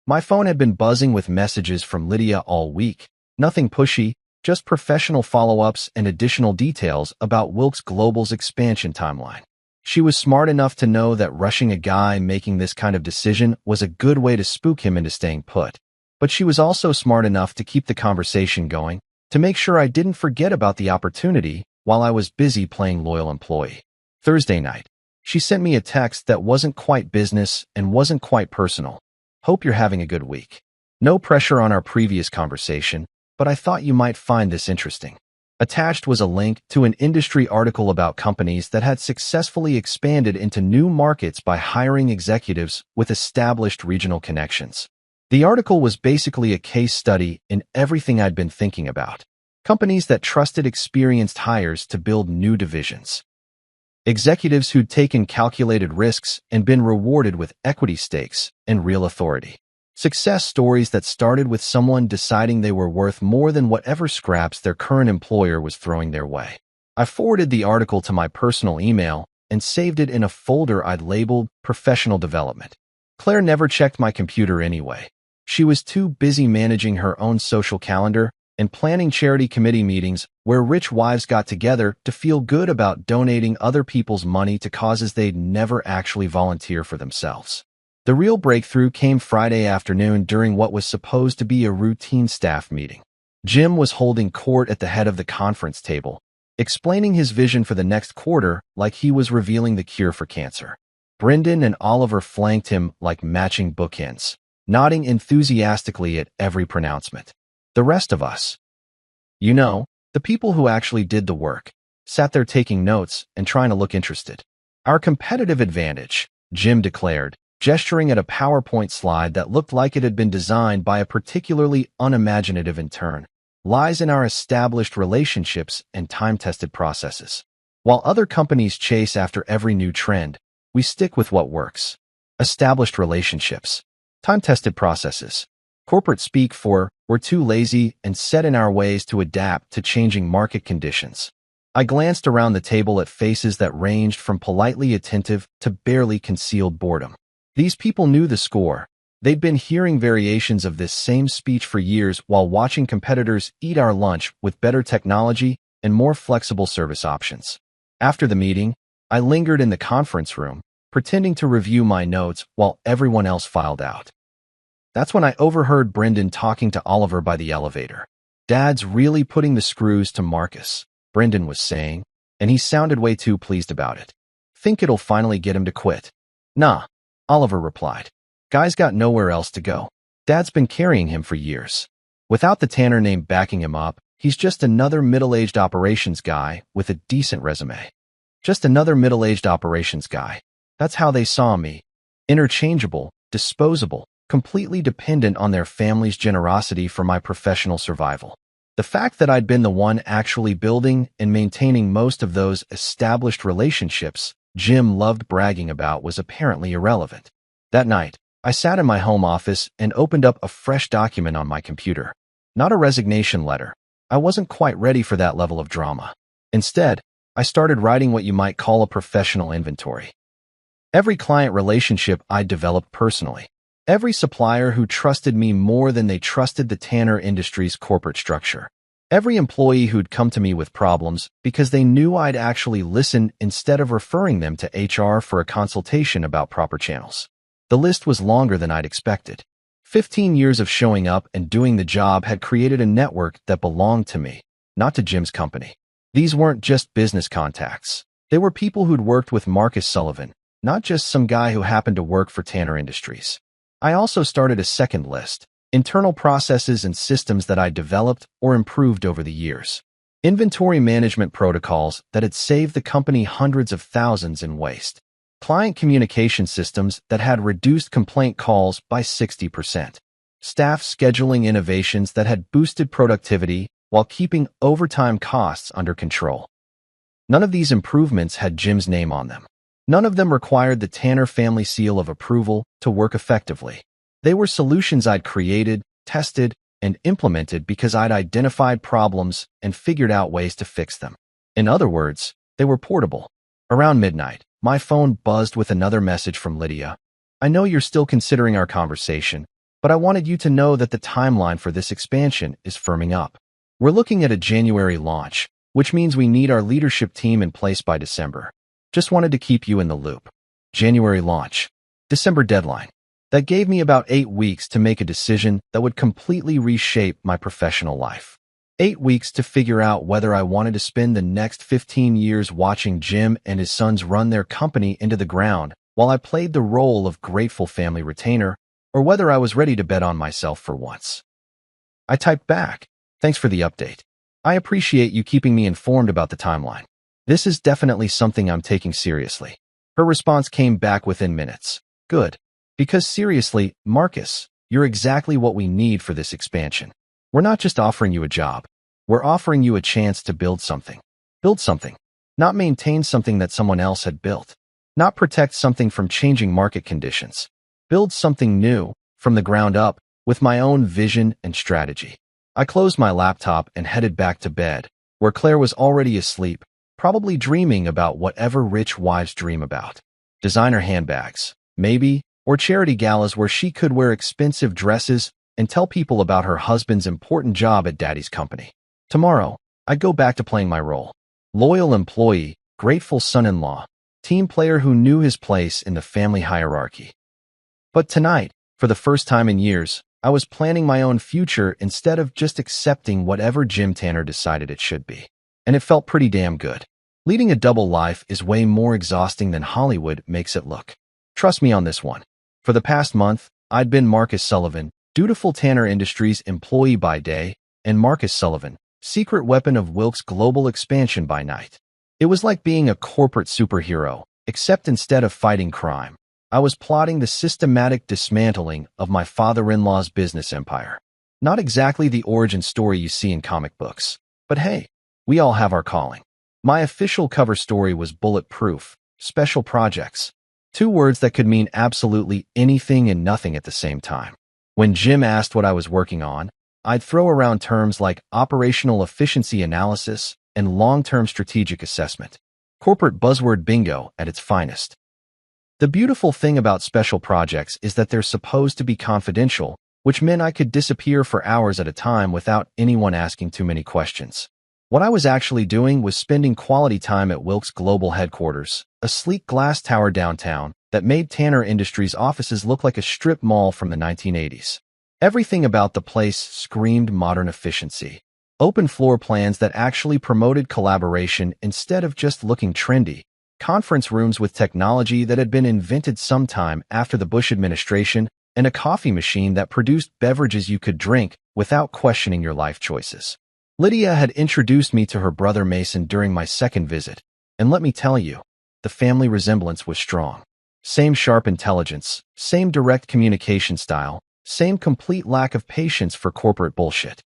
My phone had been buzzing with messages from Lydia all week, nothing pushy, just professional follow-ups and additional details about Wilkes Global's expansion timeline. She was smart enough to know that rushing a guy making this kind of decision was a good way to spook him into staying put. But she was also smart enough to keep the conversation going, to make sure I didn't forget about the opportunity while I was busy playing loyal employee. Thursday night, she sent me a text that wasn't quite business and wasn't quite personal. Hope you're having a good week. No pressure on our previous conversation, but I thought you might find this interesting. Attached was a link to an industry article about companies that had successfully expanded into new markets by hiring executives with established regional connections. The article was basically a case study in everything I'd been thinking about. Companies that trusted experienced hires to build new divisions. Executives who'd taken calculated risks and been rewarded with equity stakes and real authority. Success stories that started with someone deciding they were worth more than whatever scraps their current employer was throwing their way. I forwarded the article to my personal email and saved it in a folder I'd labeled Professional Development. Claire never checked my computer anyway. She was too busy managing her own social calendar and planning charity committee meetings where rich wives got together to feel good about donating other people's money to causes they'd never actually volunteer for themselves. The real breakthrough came Friday afternoon during what was supposed to be a routine staff meeting. Jim was holding court at the head of the conference table, explaining his vision for the next quarter like he was revealing the cure for cancer. Brendan and Oliver flanked him like matching bookends, nodding enthusiastically at every pronouncement. The rest of us, the people who actually did the work, sat there taking notes and trying to look interested. Our competitive advantage, Jim declared, gesturing at a PowerPoint slide that looked like it had been designed by a particularly unimaginative intern, lies in our established relationships and time-tested processes. While other companies chase after every new trend, we stick with what works. Established relationships, time-tested processes. Corporate speak for, we're too lazy and set in our ways to adapt to changing market conditions. I glanced around the table at faces that ranged from politely attentive to barely concealed boredom. These people knew the score. They'd been hearing variations of this same speech for years while watching competitors eat our lunch with better technology and more flexible service options. After the meeting, I lingered in the conference room, pretending to review my notes while everyone else filed out. That's when I overheard Brendan talking to Oliver by the elevator. "Dad's really putting the screws to Marcus," Brendan was saying, and he sounded way too pleased about it. "Think it'll finally get him to quit." "Nah," Oliver replied. "Guy's got nowhere else to go. Dad's been carrying him for years. Without the Tanner name backing him up, he's just another middle-aged operations guy with a decent resume. Just another middle-aged operations guy. That's how they saw me. Interchangeable, disposable, completely dependent on their family's generosity for my professional survival." The fact that I'd been the one actually building and maintaining most of those established relationships Jim loved bragging about was apparently irrelevant. That night, I sat in my home office and opened up a fresh document on my computer. Not a resignation letter. I wasn't quite ready for that level of drama. Instead, I started writing what you might call a professional inventory. Every client relationship I developed personally. Every supplier who trusted me more than they trusted the Tanner Industries corporate structure. Every employee who'd come to me with problems because they knew I'd actually listen instead of referring them to HR for a consultation about proper channels. The list was longer than I'd expected. 15 years of showing up and doing the job had created a network that belonged to me, not to Jim's company. These weren't just business contacts. They were people who'd worked with Marcus Sullivan, not just some guy who happened to work for Tanner Industries. I also started a second list, internal processes and systems that I developed or improved over the years. Inventory management protocols that had saved the company hundreds of thousands in waste. Client communication systems that had reduced complaint calls by 60%. Staff scheduling innovations that had boosted productivity while keeping overtime costs under control. None of these improvements had Jim's name on them. None of them required the Tanner family seal of approval to work effectively. They were solutions I'd created, tested, and implemented because I'd identified problems and figured out ways to fix them. In other words, they were portable. Around midnight, my phone buzzed with another message from Lydia. I know you're still considering our conversation, but I wanted you to know that the timeline for this expansion is firming up. We're looking at a January launch, which means we need our leadership team in place by December. Just wanted to keep you in the loop. January launch. December deadline. That gave me about 8 weeks to make a decision that would completely reshape my professional life. 8 weeks to figure out whether I wanted to spend the next 15 years watching Jim and his sons run their company into the ground while I played the role of grateful family retainer, or whether I was ready to bet on myself for once. I typed back, "Thanks for the update. I appreciate you keeping me informed about the timeline. This is definitely something I'm taking seriously." Her response came back within minutes. "Good. Because seriously, Marcus, you're exactly what we need for this expansion. We're not just offering you a job. We're offering you a chance to build something. Build something. Not maintain something that someone else had built. Not protect something from changing market conditions. Build something new, from the ground up, with my own vision and strategy." I closed my laptop and headed back to bed, where Claire was already asleep, probably dreaming about whatever rich wives dream about. Designer handbags, maybe, or charity galas where she could wear expensive dresses and tell people about her husband's important job at daddy's company. Tomorrow, I'd go back to playing my role. Loyal employee, grateful son-in-law, team player who knew his place in the family hierarchy. But tonight, for the first time in years, I was planning my own future instead of just accepting whatever Jim Tanner decided it should be. And it felt pretty damn good. Leading a double life is way more exhausting than Hollywood makes it look. Trust me on this one. For the past month, I'd been Marcus Sullivan, dutiful Tanner Industries employee by day, and Marcus Sullivan, secret weapon of Wilkes' global expansion by night. It was like being a corporate superhero, except instead of fighting crime, I was plotting the systematic dismantling of my father-in-law's business empire. Not exactly the origin story you see in comic books, but hey, we all have our calling. My official cover story was bulletproof, special projects. 2 words that could mean absolutely anything and nothing at the same time. When Jim asked what I was working on, I'd throw around terms like operational efficiency analysis and long-term strategic assessment. Corporate buzzword bingo at its finest. The beautiful thing about special projects is that they're supposed to be confidential, which meant I could disappear for hours at a time without anyone asking too many questions. What I was actually doing was spending quality time at Wilkes' global headquarters, a sleek glass tower downtown that made Tanner Industries offices look like a strip mall from the 1980s. Everything about the place screamed modern efficiency. Open floor plans that actually promoted collaboration instead of just looking trendy. Conference rooms with technology that had been invented sometime after the Bush administration, and a coffee machine that produced beverages you could drink without questioning your life choices. Lydia had introduced me to her brother Mason during my second visit, and let me tell you, the family resemblance was strong. Same sharp intelligence, same direct communication style, same complete lack of patience for corporate bullshit.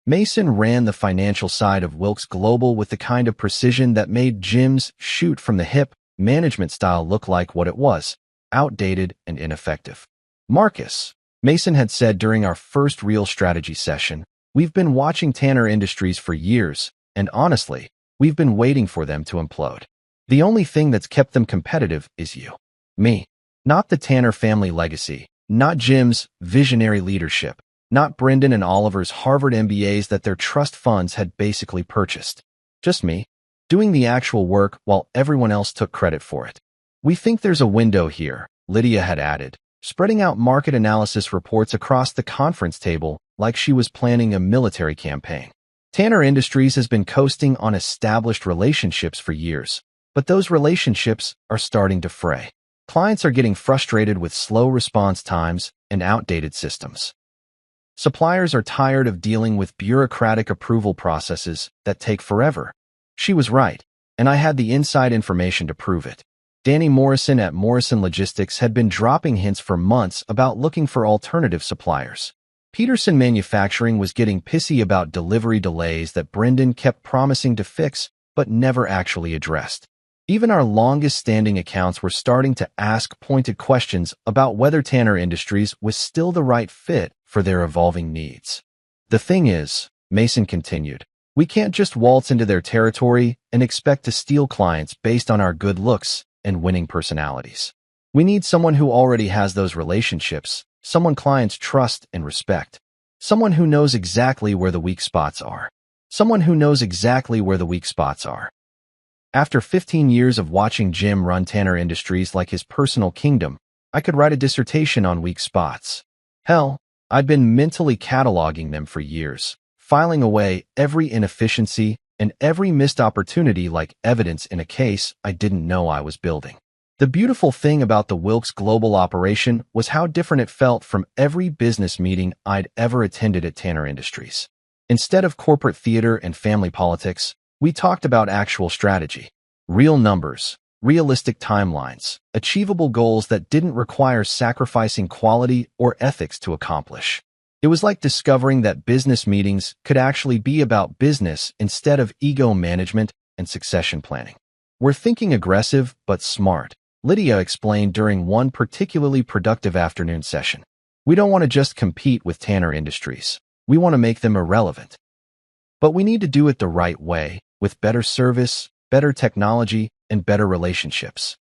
Mason ran the financial side of Wilkes Global with the kind of precision that made Jim's shoot-from-the-hip management style look like what it was, outdated and ineffective. "Marcus," Mason had said during our first real strategy session, "we've been watching Tanner Industries for years, and honestly, we've been waiting for them to implode. The only thing that's kept them competitive is you. Me. Not the Tanner family legacy, not Jim's visionary leadership, not Brendan and Oliver's Harvard MBAs that their trust funds had basically purchased. Just me, doing the actual work while everyone else took credit for it. We think there's a window here," Lydia had added, spreading out market analysis reports across the conference table like she was planning a military campaign. Tanner Industries has been coasting on established relationships for years, but those relationships are starting to fray. Clients are getting frustrated with slow response times and outdated systems. Suppliers are tired of dealing with bureaucratic approval processes that take forever. She was right, and I had the inside information to prove it. Danny Morrison at Morrison Logistics had been dropping hints for months about looking for alternative suppliers. Peterson Manufacturing was getting pissy about delivery delays that Brendan kept promising to fix but never actually addressed. Even our longest-standing accounts were starting to ask pointed questions about whether Tanner Industries was still the right fit for their evolving needs. The thing is, Mason continued, we can't just waltz into their territory and expect to steal clients based on our good looks and winning personalities. We need someone who already has those relationships, someone clients trust and respect, someone who knows exactly where the weak spots are. Someone who knows exactly where the weak spots are. After 15 years of watching Jim run Tanner Industries like his personal kingdom, I could write a dissertation on weak spots. Hell, I'd been mentally cataloging them for years, filing away every inefficiency and every missed opportunity like evidence in a case I didn't know I was building. The beautiful thing about the Wilkes Global operation was how different it felt from every business meeting I'd ever attended at Tanner Industries. Instead of corporate theater and family politics, we talked about actual strategy, real numbers, realistic timelines, achievable goals that didn't require sacrificing quality or ethics to accomplish. It was like discovering that business meetings could actually be about business instead of ego management and succession planning. We're thinking aggressive but smart, Lydia explained during one particularly productive afternoon session. We don't want to just compete with Tanner Industries. We want to make them irrelevant. But we need to do it the right way, with better service, better technology, and better relationships.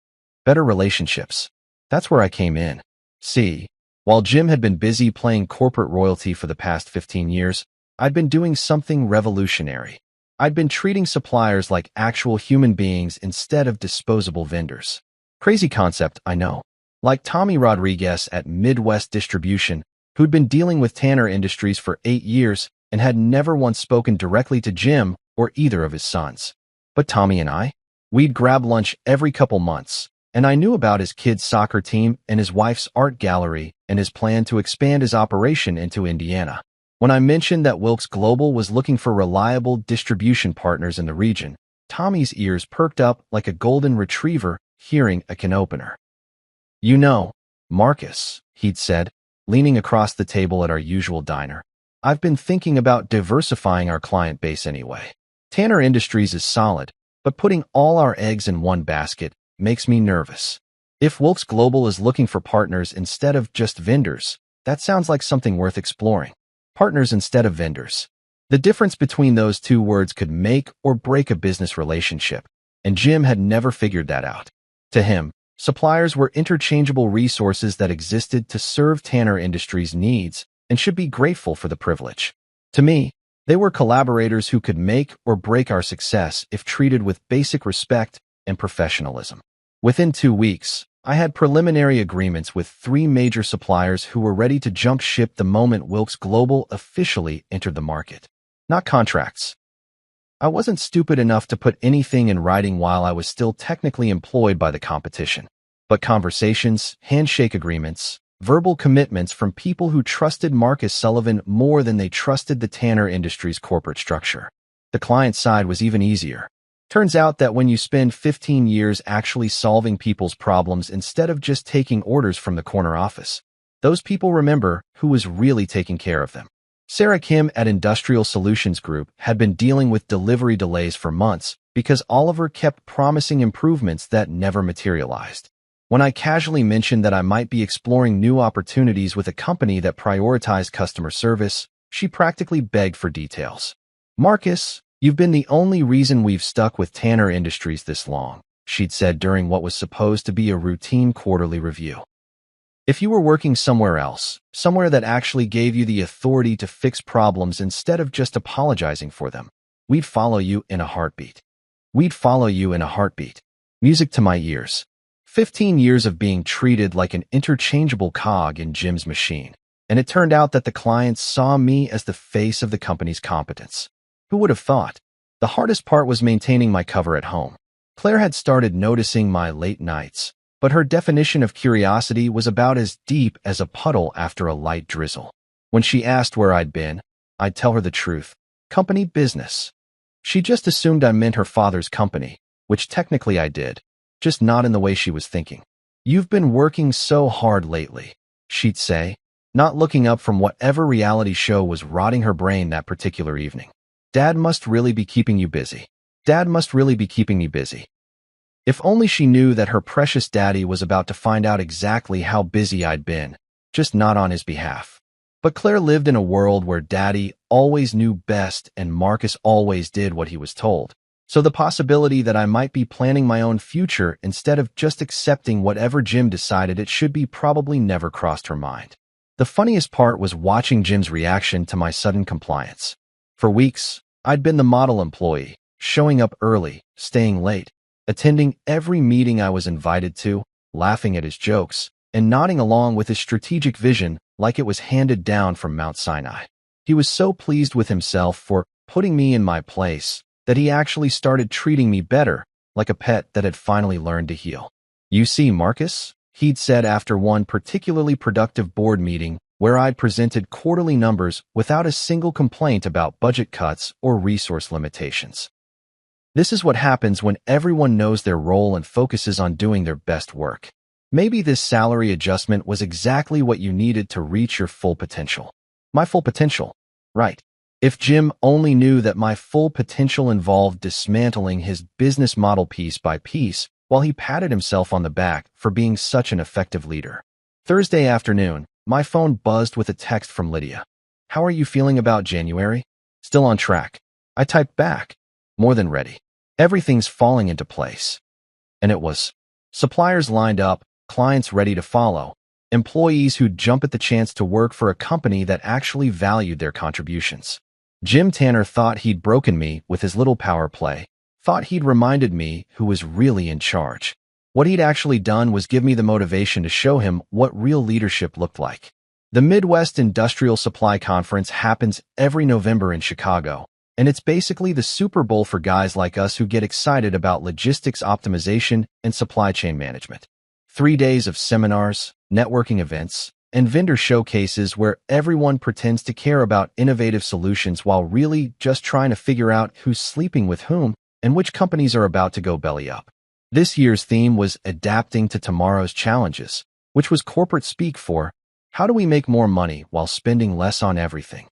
Better relationships. That's where I came in. See, while Jim had been busy playing corporate royalty for the past 15 years, I'd been doing something revolutionary. I'd been treating suppliers like actual human beings instead of disposable vendors. Crazy concept, I know. Like Tommy Rodriguez at Midwest Distribution, who'd been dealing with Tanner Industries for 8 years and had never once spoken directly to Jim or either of his sons. But Tommy and we'd grab lunch every couple months, and I knew about his kids' soccer team and his wife's art gallery and his plan to expand his operation into Indiana. When I mentioned that Wilkes Global was looking for reliable distribution partners in the region, Tommy's ears perked up like a golden retriever hearing a can opener. You know, Marcus, he'd said, leaning across the table at our usual diner, I've been thinking about diversifying our client base anyway. Tanner Industries is solid, but putting all our eggs in one basket makes me nervous. If Wilkes Global is looking for partners instead of just vendors, that sounds like something worth exploring. Partners instead of vendors. The difference between those two words could make or break a business relationship, and Jim had never figured that out. To him, suppliers were interchangeable resources that existed to serve Tanner Industries' needs and should be grateful for the privilege. To me, they were collaborators who could make or break our success if treated with basic respect and professionalism. Within 2 weeks, I had preliminary agreements with 3 major suppliers who were ready to jump ship the moment Wilkes Global officially entered the market. Not contracts. I wasn't stupid enough to put anything in writing while I was still technically employed by the competition, but conversations, handshake agreements, verbal commitments from people who trusted Marcus Sullivan more than they trusted the Tanner Industries corporate structure. The client side was even easier. Turns out that when you spend 15 years actually solving people's problems instead of just taking orders from the corner office, those people remember who was really taking care of them. Sarah Kim at Industrial Solutions Group had been dealing with delivery delays for months because Oliver kept promising improvements that never materialized. When I casually mentioned that I might be exploring new opportunities with a company that prioritized customer service, she practically begged for details. Marcus, you've been the only reason we've stuck with Tanner Industries this long, she'd said during what was supposed to be a routine quarterly review. If you were working somewhere else, somewhere that actually gave you the authority to fix problems instead of just apologizing for them, we'd follow you in a heartbeat. We'd follow you in a heartbeat. Music to my ears. 15 years of being treated like an interchangeable cog in Jim's machine, and it turned out that the clients saw me as the face of the company's competence. Who would have thought? The hardest part was maintaining my cover at home. Claire had started noticing my late nights, but her definition of curiosity was about as deep as a puddle after a light drizzle. When she asked where I'd been, I'd tell her the truth. Company business. She just assumed I meant her father's company, which technically I did, just not in the way she was thinking. You've been working so hard lately, she'd say, not looking up from whatever reality show was rotting her brain that particular evening. Dad must really be keeping you busy. Dad must really be keeping you busy. If only she knew that her precious daddy was about to find out exactly how busy I'd been, just not on his behalf. But Claire lived in a world where Daddy always knew best and Marcus always did what he was told. So the possibility that I might be planning my own future instead of just accepting whatever Jim decided it should be probably never crossed her mind. The funniest part was watching Jim's reaction to my sudden compliance. For weeks, I'd been the model employee, showing up early, staying late, attending every meeting I was invited to, laughing at his jokes, and nodding along with his strategic vision like it was handed down from Mount Sinai. He was so pleased with himself for putting me in my place that he actually started treating me better, like a pet that had finally learned to heel. "You see, Marcus," he'd said after one particularly productive board meeting where I'd presented quarterly numbers without a single complaint about budget cuts or resource limitations. "This is what happens when everyone knows their role and focuses on doing their best work. Maybe this salary adjustment was exactly what you needed to reach your full potential." My full potential, right? If Jim only knew that my full potential involved dismantling his business model piece by piece while he patted himself on the back for being such an effective leader. Thursday afternoon, my phone buzzed with a text from Lydia. "How are you feeling about January?" "Still on track." I typed back. "More than ready. Everything's falling into place." And it was. Suppliers lined up, clients ready to follow, employees who'd jump at the chance to work for a company that actually valued their contributions. Jim Tanner thought he'd broken me with his little power play, thought he'd reminded me who was really in charge. What he'd actually done was give me the motivation to show him what real leadership looked like. The Midwest Industrial Supply Conference happens every November in Chicago, and it's basically the Super Bowl for guys like us who get excited about logistics optimization and supply chain management. 3 days of seminars, networking events, and vendor showcases where everyone pretends to care about innovative solutions while really just trying to figure out who's sleeping with whom and which companies are about to go belly up. This year's theme was adapting to tomorrow's challenges, which was corporate speak for how do we make more money while spending less on everything.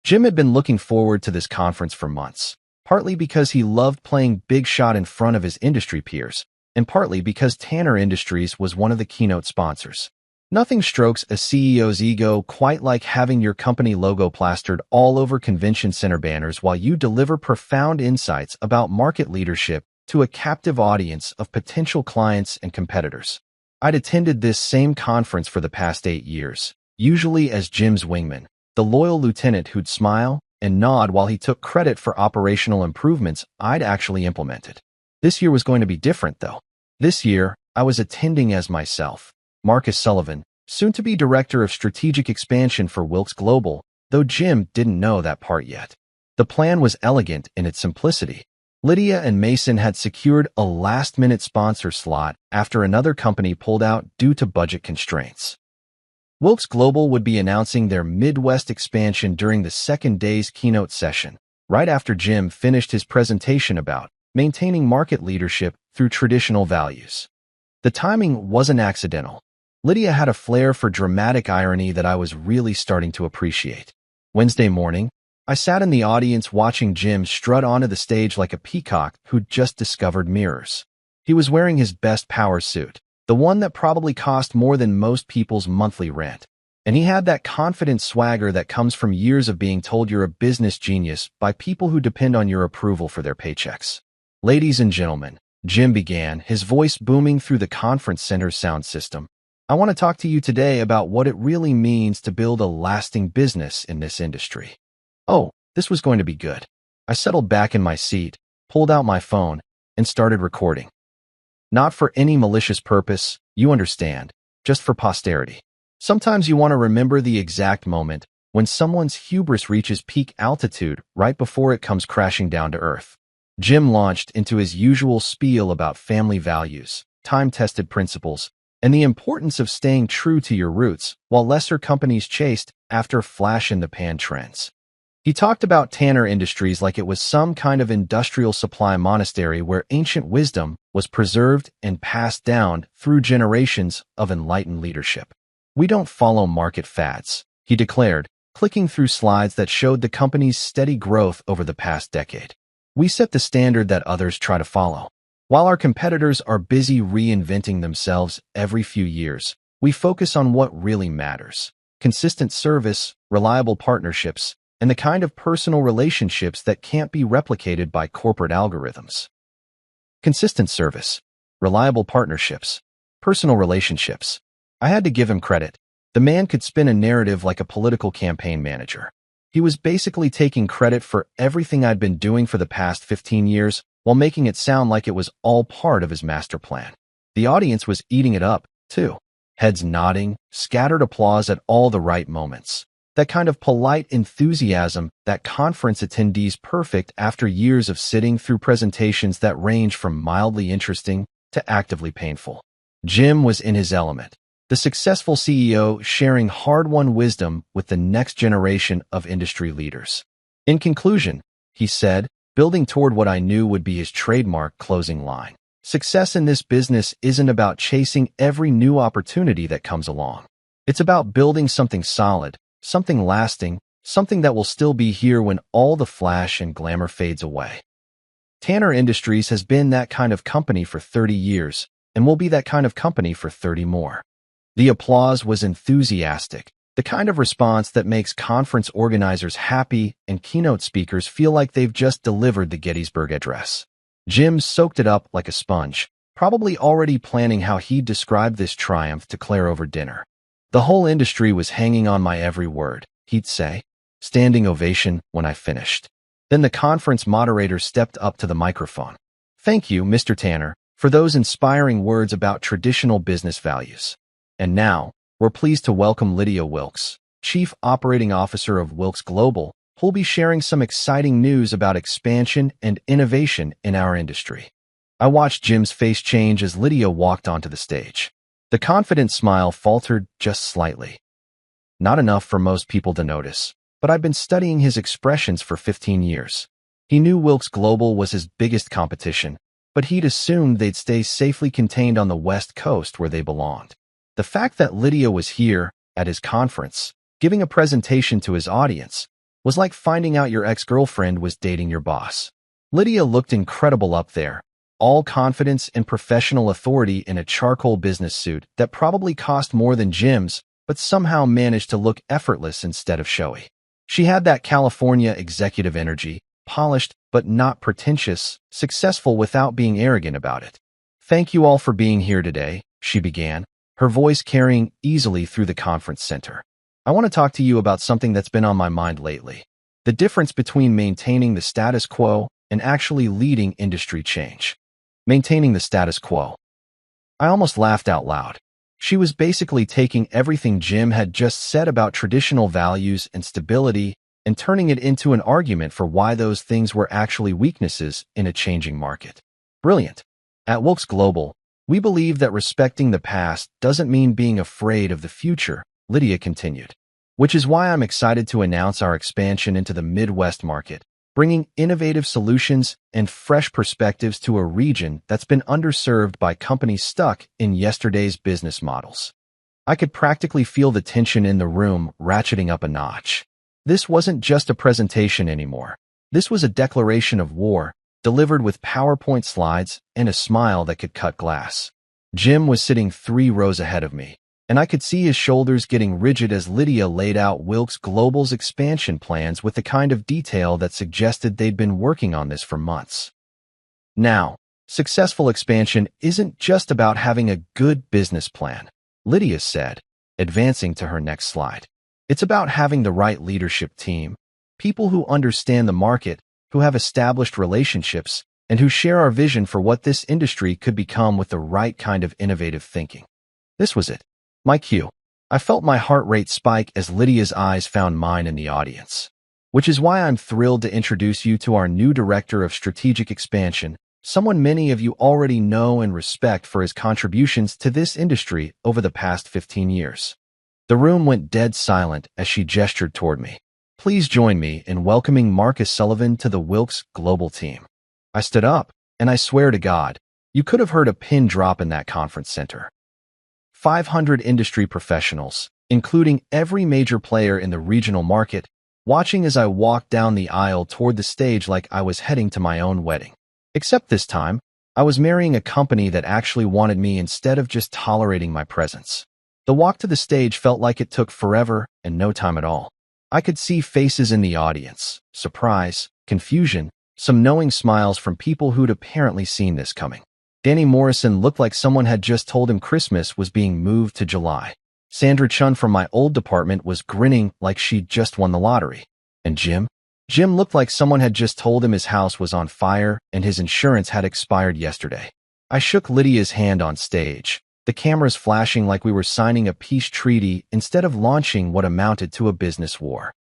Jim had been looking forward to this conference for months, partly because he loved playing big shot in front of his industry peers, and partly because Tanner Industries was one of the keynote sponsors. Nothing strokes a CEO's ego quite like having your company logo plastered all over convention center banners while you deliver profound insights about market leadership to a captive audience of potential clients and competitors. I'd attended this same conference for the past 8 years, usually as Jim's wingman, the loyal lieutenant who'd smile and nod while he took credit for operational improvements I'd actually implemented. This year was going to be different, though. This year, I was attending as myself, Marcus Sullivan, soon-to-be Director of Strategic Expansion for Wilks Global, though Jim didn't know that part yet. The plan was elegant in its simplicity. Lydia and Mason had secured a last-minute sponsor slot after another company pulled out due to budget constraints. Wilks Global would be announcing their Midwest expansion during the second day's keynote session, right after Jim finished his presentation about maintaining market leadership through traditional values. The timing wasn't accidental. Lydia had a flair for dramatic irony that I was really starting to appreciate. Wednesday morning, I sat in the audience watching Jim strut onto the stage like a peacock who'd just discovered mirrors. He was wearing his best power suit, the one that probably cost more than most people's monthly rent. And he had that confident swagger that comes from years of being told you're a business genius by people who depend on your approval for their paychecks. "Ladies and gentlemen," Jim began, his voice booming through the conference center's sound system, "I want to talk to you today about what it really means to build a lasting business in this industry." Oh, this was going to be good. I settled back in my seat, pulled out my phone, and started recording. Not for any malicious purpose, you understand, just for posterity. Sometimes you want to remember the exact moment when someone's hubris reaches peak altitude right before it comes crashing down to earth. Jim launched into his usual spiel about family values, time-tested principles, and the importance of staying true to your roots while lesser companies chased after flash-in-the-pan trends. He talked about Tanner Industries like it was some kind of industrial supply monastery where ancient wisdom was preserved and passed down through generations of enlightened leadership. "We don't follow market fads," he declared, clicking through slides that showed the company's steady growth over the past decade. "We set the standard that others try to follow." While our competitors are busy reinventing themselves every few years, we focus on what really matters: consistent service, reliable partnerships, and the kind of personal relationships that can't be replicated by corporate algorithms. Consistent service, reliable partnerships, personal relationships. I had to give him credit. The man could spin a narrative like a political campaign manager. He was basically taking credit for everything I'd been doing for the past 15 years while making it sound like it was all part of his master plan. The audience was eating it up, too. Heads nodding, scattered applause at all the right moments. That kind of polite enthusiasm that conference attendees perfect after years of sitting through presentations that range from mildly interesting to actively painful. Jim was in his element, the successful CEO sharing hard-won wisdom with the next generation of industry leaders. In conclusion, he said, building toward what I knew would be his trademark closing line: success in this business isn't about chasing every new opportunity that comes along. It's about building something solid, something lasting, something that will still be here when all the flash and glamour fades away. Tanner Industries has been that kind of company for 30 years and will be that kind of company for 30 more. The applause was enthusiastic, the kind of response that makes conference organizers happy and keynote speakers feel like they've just delivered the Gettysburg Address. Jim soaked it up like a sponge, probably already planning how he'd describe this triumph to Claire over dinner. The whole industry was hanging on my every word, he'd say. Standing ovation when I finished. Then the conference moderator stepped up to the microphone. Thank you, Mr. Tanner, for those inspiring words about traditional business values. And now, we're pleased to welcome Lydia Wilkes, Chief Operating Officer of Wilkes Global, who'll be sharing some exciting news about expansion and innovation in our industry. I watched Jim's face change as Lydia walked onto the stage. The confident smile faltered just slightly. Not enough for most people to notice, but I've been studying his expressions for 15 years. He knew Wilkes Global was his biggest competition, but he'd assumed they'd stay safely contained on the West Coast where they belonged. The fact that Lydia was here, at his conference, giving a presentation to his audience, was like finding out your ex-girlfriend was dating your boss. Lydia looked incredible up there, all confidence and professional authority in a charcoal business suit that probably cost more than Jim's, but somehow managed to look effortless instead of showy. She had that California executive energy, polished but not pretentious, successful without being arrogant about it. Thank you all for being here today, she began, her voice carrying easily through the conference center. I want to talk to you about something that's been on my mind lately: the difference between maintaining the status quo and actually leading industry change. Maintaining the status quo. I almost laughed out loud. She was basically taking everything Jim had just said about traditional values and stability and turning it into an argument for why those things were actually weaknesses in a changing market. Brilliant. At Wilkes Global, we believe that respecting the past doesn't mean being afraid of the future, Lydia continued. Which is why I'm excited to announce our expansion into the Midwest market, bringing innovative solutions and fresh perspectives to a region that's been underserved by companies stuck in yesterday's business models. I could practically feel the tension in the room ratcheting up a notch. This wasn't just a presentation anymore. This was a declaration of war, delivered with PowerPoint slides and a smile that could cut glass. Jim was sitting 3 rows ahead of me, and I could see his shoulders getting rigid as Lydia laid out Wilkes Global's expansion plans with the kind of detail that suggested they'd been working on this for months. Now, successful expansion isn't just about having a good business plan, Lydia said, advancing to her next slide. It's about having the right leadership team, people who understand the market, who have established relationships, and who share our vision for what this industry could become with the right kind of innovative thinking. This was it. My cue. I felt my heart rate spike as Lydia's eyes found mine in the audience. Which is why I'm thrilled to introduce you to our new Director of Strategic Expansion, someone many of you already know and respect for his contributions to this industry over the past 15 years. The room went dead silent as she gestured toward me. Please join me in welcoming Marcus Sullivan to the Wilkes Global team. I stood up, and I swear to God, you could have heard a pin drop in that conference center. 500 industry professionals, including every major player in the regional market, watching as I walked down the aisle toward the stage like I was heading to my own wedding. Except this time, I was marrying a company that actually wanted me instead of just tolerating my presence. The walk to the stage felt like it took forever and no time at all. I could see faces in the audience, surprise, confusion, some knowing smiles from people who'd apparently seen this coming. Danny Morrison looked like someone had just told him Christmas was being moved to July. Sandra Chun from my old department was grinning like she'd just won the lottery. And Jim? Jim looked like someone had just told him his house was on fire and his insurance had expired yesterday. I shook Lydia's hand on stage, the cameras flashing like we were signing a peace treaty instead of launching what amounted to a business war.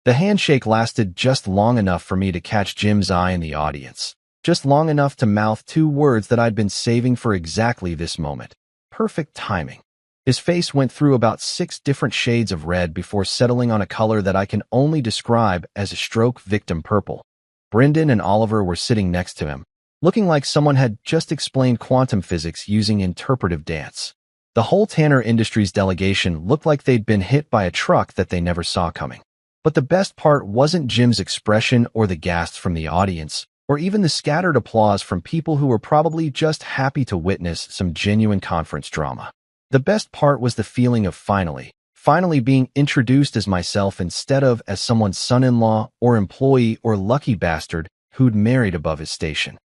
The handshake lasted just long enough for me to catch Jim's eye in the audience, just long enough to mouth two words that I'd been saving for exactly this moment. Perfect timing. His face went through about 6 different shades of red before settling on a color that I can only describe as a stroke victim purple. Brendan and Oliver were sitting next to him, looking like someone had just explained quantum physics using interpretive dance. The whole Tanner Industries delegation looked like they'd been hit by a truck that they never saw coming. But the best part wasn't Jim's expression or the gasps from the audience, or even the scattered applause from people who were probably just happy to witness some genuine conference drama. The best part was the feeling of finally being introduced as myself instead of as someone's son-in-law or employee or lucky bastard who'd married above his station.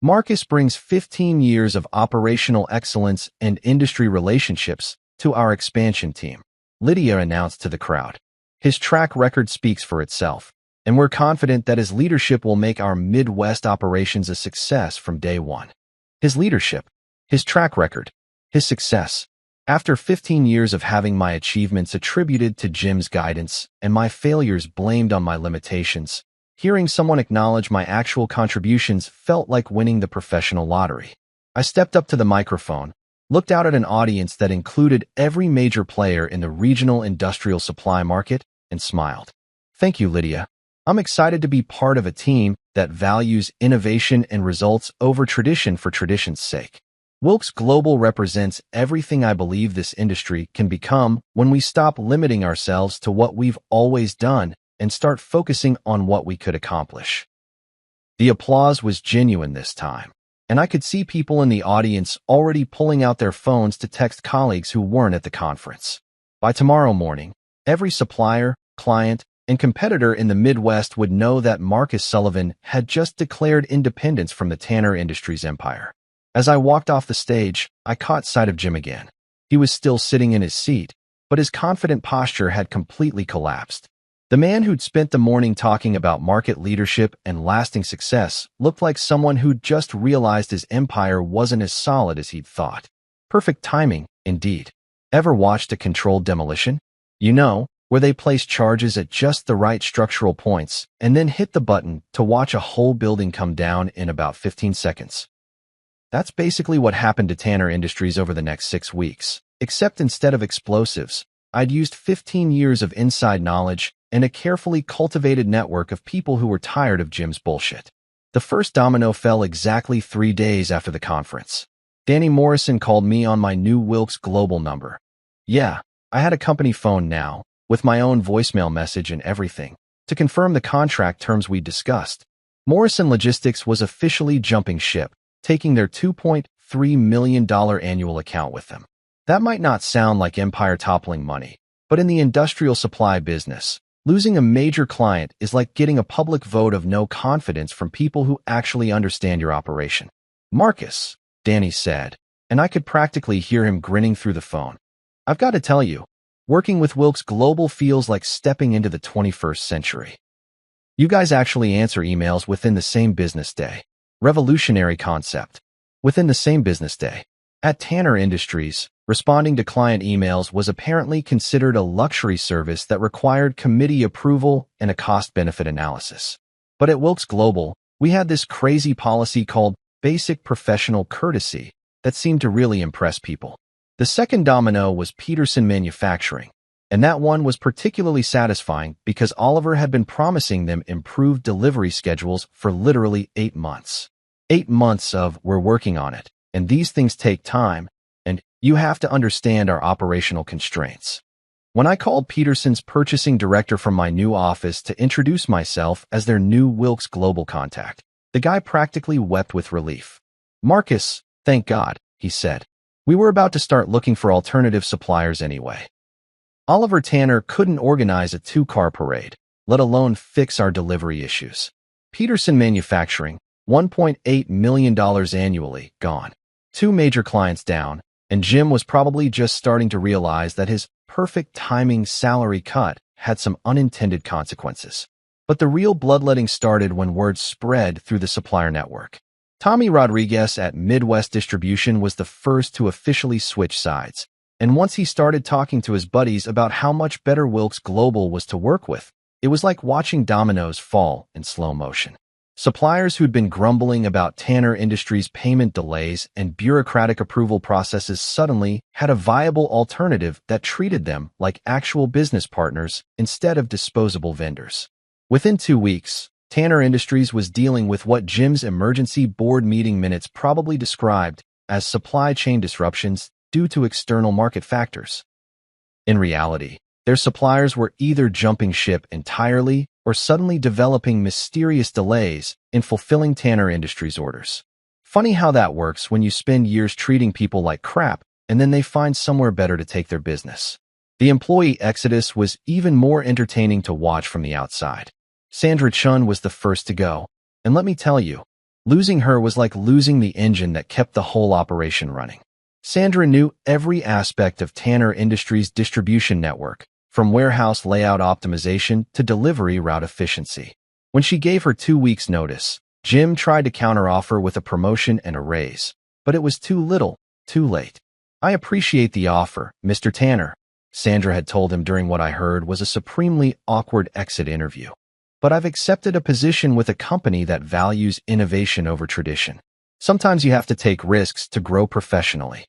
Marcus brings 15 years of operational excellence and industry relationships to our expansion team, Lydia announced to the crowd. His track record speaks for itself, and we're confident that his leadership will make our Midwest operations a success from day one. His leadership, his track record, his success. After 15 years of having my achievements attributed to Jim's guidance and my failures blamed on my limitations, hearing someone acknowledge my actual contributions felt like winning the professional lottery. I stepped up to the microphone, looked out at an audience that included every major player in the regional industrial supply market, and smiled. Thank you, Lydia. I'm excited to be part of a team that values innovation and results over tradition for tradition's sake. Wilkes Global represents everything I believe this industry can become when we stop limiting ourselves to what we've always done and start focusing on what we could accomplish. The applause was genuine this time, and I could see people in the audience already pulling out their phones to text colleagues who weren't at the conference. By tomorrow morning, every supplier, client, and competitor in the Midwest would know that Marcus Sullivan had just declared independence from the Tanner Industries empire. As I walked off the stage, I caught sight of Jim again. He was still sitting in his seat, but his confident posture had completely collapsed. The man who'd spent the morning talking about market leadership and lasting success looked like someone who'd just realized his empire wasn't as solid as he'd thought. Perfect timing, indeed. Ever watched a controlled demolition? You know, where they place charges at just the right structural points and then hit the button to watch a whole building come down in about 15 seconds. That's basically what happened to Tanner Industries over the next 6 weeks, except instead of explosives, I'd used 15 years of inside knowledge and a carefully cultivated network of people who were tired of Jim's bullshit. The first domino fell exactly 3 days after the conference. Danny Morrison called me on my new Wilkes Global number. Yeah, I had a company phone now, with my own voicemail message and everything, to confirm the contract terms we'd discussed. Morrison Logistics was officially jumping ship, taking their $2.3 million annual account with them. That might not sound like empire-toppling money, but in the industrial supply business, losing a major client is like getting a public vote of no confidence from people who actually understand your operation. Marcus, Danny said, and I could practically hear him grinning through the phone. I've got to tell you, working with Wilkes Global feels like stepping into the 21st century. You guys actually answer emails within the same business day. Revolutionary concept. Within the same business day. At Tanner Industries, responding to client emails was apparently considered a luxury service that required committee approval and a cost-benefit analysis. But at Wilkes Global, we had this crazy policy called basic professional courtesy that seemed to really impress people. The second domino was Peterson Manufacturing, and that one was particularly satisfying because Oliver had been promising them improved delivery schedules for literally 8 months. 8 months of, we're working on it, and these things take time, and you have to understand our operational constraints. When I called Peterson's purchasing director from my new office to introduce myself as their new Wilkes Global contact, the guy practically wept with relief. Marcus, thank God, he said. We were about to start looking for alternative suppliers anyway. Oliver Tanner couldn't organize a two-car parade, let alone fix our delivery issues. Peterson Manufacturing, $1.8 million annually, gone. Two major clients down, and Jim was probably just starting to realize that his perfect timing salary cut had some unintended consequences. But the real bloodletting started when word spread through the supplier network. Tommy Rodriguez at Midwest Distribution was the first to officially switch sides. And once he started talking to his buddies about how much better Wilkes Global was to work with, it was like watching dominoes fall in slow motion. Suppliers who'd been grumbling about Tanner Industries' payment delays and bureaucratic approval processes suddenly had a viable alternative that treated them like actual business partners instead of disposable vendors. Within 2 weeks, Tanner Industries was dealing with what Jim's emergency board meeting minutes probably described as supply chain disruptions due to external market factors. In reality, their suppliers were either jumping ship entirely or suddenly developing mysterious delays in fulfilling Tanner Industries' orders. Funny how that works when you spend years treating people like crap and then they find somewhere better to take their business. The employee exodus was even more entertaining to watch from the outside. Sandra Chun was the first to go, and let me tell you, losing her was like losing the engine that kept the whole operation running. Sandra knew every aspect of Tanner Industries' distribution network, from warehouse layout optimization to delivery route efficiency. When she gave her 2 weeks' notice, Jim tried to counteroffer with a promotion and a raise, but it was too little, too late. I appreciate the offer, Mr. Tanner, Sandra had told him during what I heard was a supremely awkward exit interview. But I've accepted a position with a company that values innovation over tradition. Sometimes you have to take risks to grow professionally.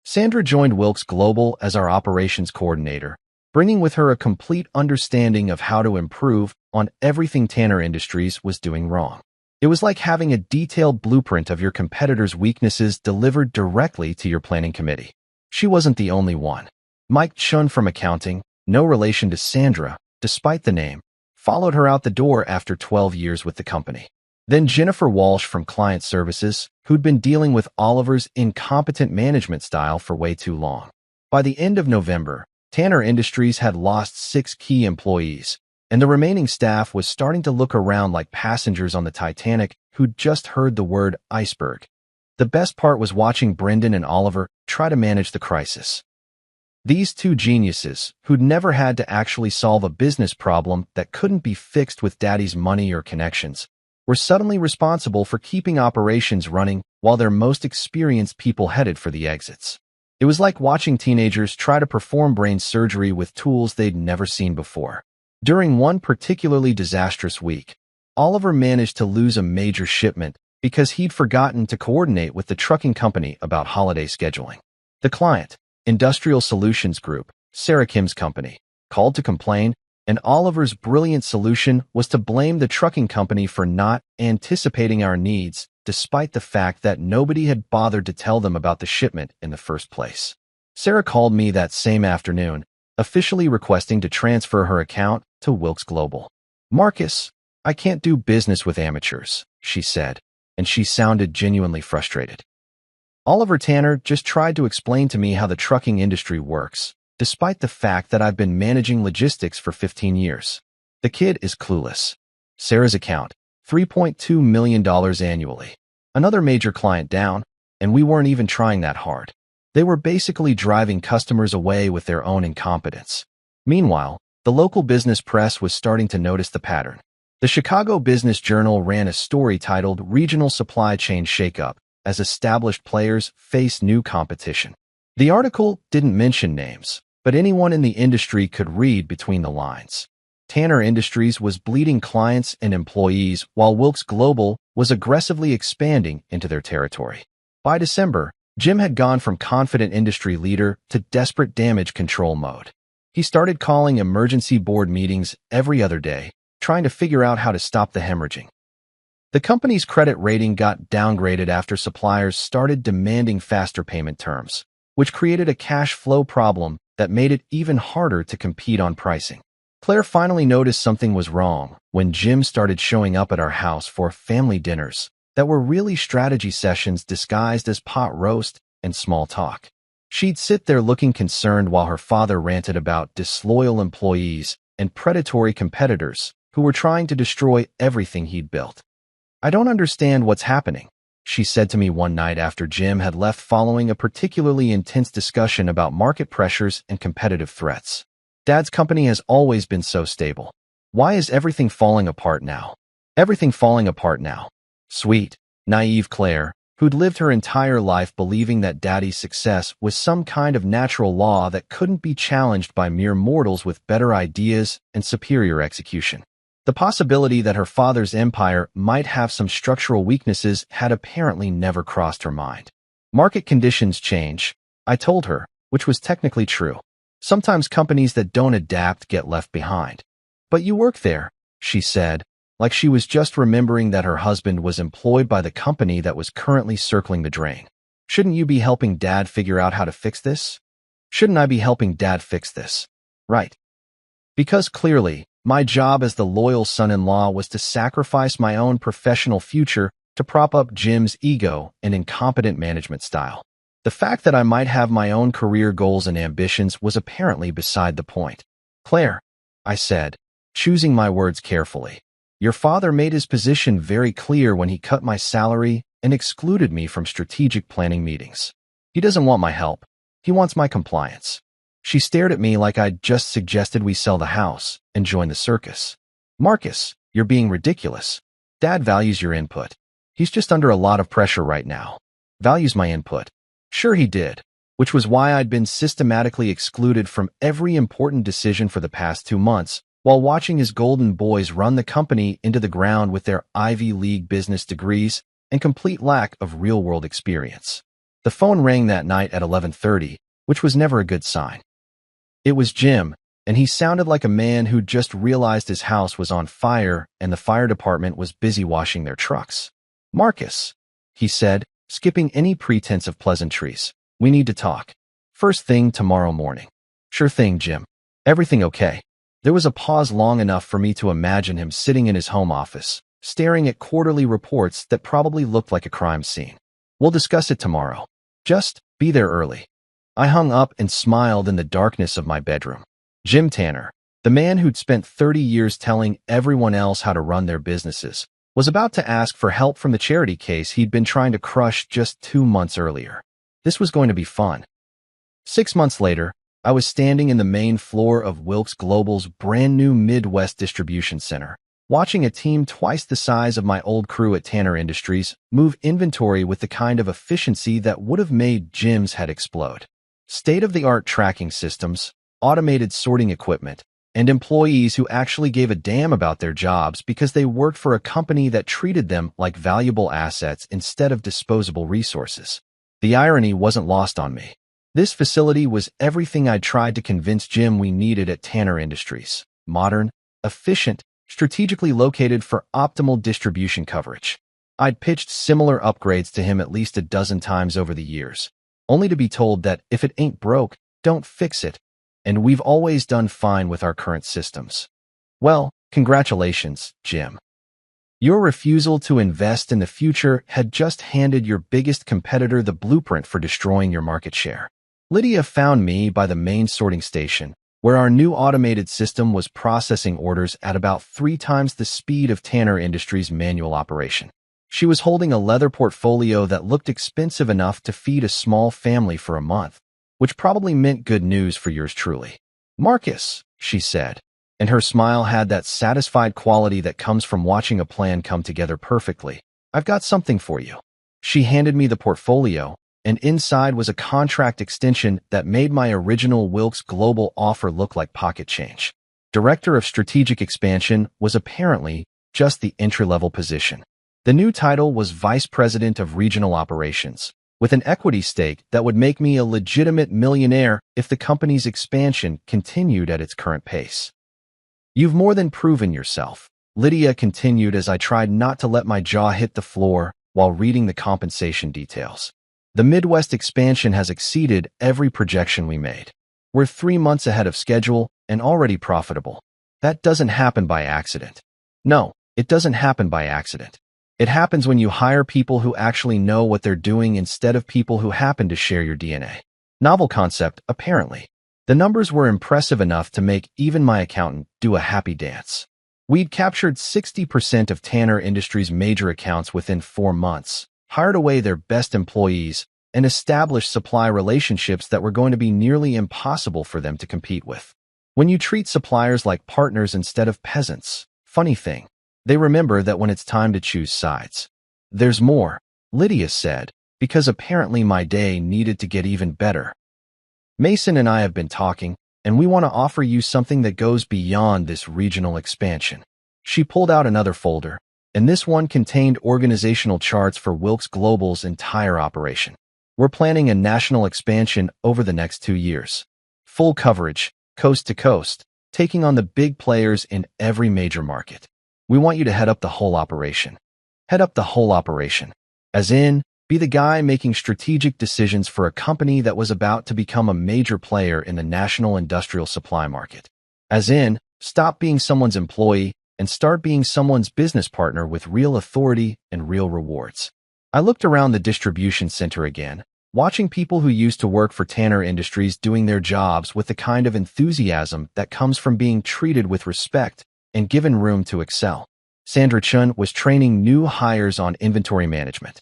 Sandra joined Wilkes Global as our operations coordinator, bringing with her a complete understanding of how to improve on everything Tanner Industries was doing wrong. It was like having a detailed blueprint of your competitors' weaknesses delivered directly to your planning committee. She wasn't the only one. Mike Chun from accounting, no relation to Sandra, despite the name, followed her out the door after 12 years with the company. Then Jennifer Walsh from client services, who'd been dealing with Oliver's incompetent management style for way too long. By the end of November, Tanner Industries had lost 6 key employees, and the remaining staff was starting to look around like passengers on the Titanic who'd just heard the word iceberg. The best part was watching Brendan and Oliver try to manage the crisis. These two geniuses, who'd never had to actually solve a business problem that couldn't be fixed with daddy's money or connections, were suddenly responsible for keeping operations running while their most experienced people headed for the exits. It was like watching teenagers try to perform brain surgery with tools they'd never seen before. During one particularly disastrous week, Oliver managed to lose a major shipment because he'd forgotten to coordinate with the trucking company about holiday scheduling. The client, Industrial Solutions Group, Sarah Kim's company, called to complain, and Oliver's brilliant solution was to blame the trucking company for not anticipating our needs, despite the fact that nobody had bothered to tell them about the shipment in the first place. Sarah called me that same afternoon, officially requesting to transfer her account to Wilkes Global. Marcus, I can't do business with amateurs, she said, and she sounded genuinely frustrated. Oliver Tanner just tried to explain to me how the trucking industry works, despite the fact that I've been managing logistics for 15 years. The kid is clueless. Sarah's account, $3.2 million annually. Another major client down, and we weren't even trying that hard. They were basically driving customers away with their own incompetence. Meanwhile, the local business press was starting to notice the pattern. The Chicago Business Journal ran a story titled Regional Supply Chain Shakeup as Established Players Face New Competition. The article didn't mention names, but anyone in the industry could read between the lines. Tanner Industries was bleeding clients and employees while Wilkes Global was aggressively expanding into their territory. By December, Jim had gone from confident industry leader to desperate damage control mode. He started calling emergency board meetings every other day, trying to figure out how to stop the hemorrhaging. The company's credit rating got downgraded after suppliers started demanding faster payment terms, which created a cash flow problem that made it even harder to compete on pricing. Claire finally noticed something was wrong when Jim started showing up at our house for family dinners, that were really strategy sessions disguised as pot roast and small talk. She'd sit there looking concerned while her father ranted about disloyal employees and predatory competitors who were trying to destroy everything he'd built. "I don't understand what's happening," she said to me one night after Jim had left following a particularly intense discussion about market pressures and competitive threats. "Dad's company has always been so stable. Why is everything falling apart now?" Everything falling apart now. Sweet, naive Claire, who'd lived her entire life believing that Daddy's success was some kind of natural law that couldn't be challenged by mere mortals with better ideas and superior execution. The possibility that her father's empire might have some structural weaknesses had apparently never crossed her mind. "Market conditions change," I told her, which was technically true. "Sometimes companies that don't adapt get left behind." "But you work there," she said, like she was just remembering that her husband was employed by the company that was currently circling the drain. "Shouldn't you be helping Dad figure out how to fix this?" "Shouldn't I be helping Dad fix this?" "Right." Because clearly, my job as the loyal son-in-law was to sacrifice my own professional future to prop up Jim's ego and incompetent management style. The fact that I might have my own career goals and ambitions was apparently beside the point. "Claire," I said, choosing my words carefully, "your father made his position very clear when he cut my salary and excluded me from strategic planning meetings. He doesn't want my help. He wants my compliance." She stared at me like I'd just suggested we sell the house and join the circus. "Marcus, you're being ridiculous. Dad values your input. He's just under a lot of pressure right now." "Values my input?" Sure he did, which was why I'd been systematically excluded from every important decision for the past 2 months, while watching his golden boys run the company into the ground with their Ivy League business degrees and complete lack of real-world experience. The phone rang that night at 11:30, which was never a good sign. It was Jim, and he sounded like a man who'd just realized his house was on fire and the fire department was busy washing their trucks. "Marcus," he said, skipping any pretense of pleasantries, "we need to talk. First thing tomorrow morning." "Sure thing, Jim. Everything okay?" There was a pause long enough for me to imagine him sitting in his home office, staring at quarterly reports that probably looked like a crime scene. "We'll discuss it tomorrow. Just be there early." I hung up and smiled in the darkness of my bedroom. Jim Tanner, the man who'd spent 30 years telling everyone else how to run their businesses, was about to ask for help from the charity case he'd been trying to crush just 2 months earlier. This was going to be fun. 6 months later, I was standing in the main floor of Wilks Global's brand new Midwest distribution center, watching a team twice the size of my old crew at Tanner Industries move inventory with the kind of efficiency that would have made Jim's head explode. State-of-the-art tracking systems, automated sorting equipment, and employees who actually gave a damn about their jobs because they worked for a company that treated them like valuable assets instead of disposable resources. The irony wasn't lost on me. This facility was everything I'd tried to convince Jim we needed at Tanner Industries: modern, efficient, strategically located for optimal distribution coverage. I'd pitched similar upgrades to him at least a dozen times over the years, only to be told that if it ain't broke, don't fix it, and we've always done fine with our current systems. Well, congratulations, Jim. Your refusal to invest in the future had just handed your biggest competitor the blueprint for destroying your market share. Lydia found me by the main sorting station, where our new automated system was processing orders at about 3 times the speed of Tanner Industries' manual operation. She was holding a leather portfolio that looked expensive enough to feed a small family for a month, which probably meant good news for yours truly. "Marcus," she said, and her smile had that satisfied quality that comes from watching a plan come together perfectly. "I've got something for you." She handed me the portfolio, and inside was a contract extension that made my original Wilks Global offer look like pocket change. Director of Strategic Expansion was apparently just the entry-level position. The new title was Vice President of Regional Operations, with an equity stake that would make me a legitimate millionaire if the company's expansion continued at its current pace. "You've more than proven yourself," Lydia continued as I tried not to let my jaw hit the floor while reading the compensation details. "The Midwest expansion has exceeded every projection we made. We're 3 months ahead of schedule and already profitable. That doesn't happen by accident." "No, it doesn't happen by accident." It happens when you hire people who actually know what they're doing instead of people who happen to share your DNA. Novel concept, apparently. The numbers were impressive enough to make even my accountant do a happy dance. We'd captured 60% of Tanner Industries' major accounts within 4 months, hired away their best employees, and established supply relationships that were going to be nearly impossible for them to compete with. When you treat suppliers like partners instead of peasants, funny thing, they remember that when it's time to choose sides. There's more, Lydia said, because apparently my day needed to get even better. Mason and I have been talking, and we want to offer you something that goes beyond this regional expansion. She pulled out another folder, and this one contained organizational charts for Wilks Global's entire operation. We're planning a national expansion over the next 2 years. Full coverage, coast to coast, taking on the big players in every major market. We want you to head up the whole operation. Head up the whole operation. As in, be the guy making strategic decisions for a company that was about to become a major player in the national industrial supply market. As in, stop being someone's employee and start being someone's business partner with real authority and real rewards. I looked around the distribution center again, watching people who used to work for Tanner Industries doing their jobs with the kind of enthusiasm that comes from being treated with respect and given room to excel. Sandra Chun was training new hires on inventory management.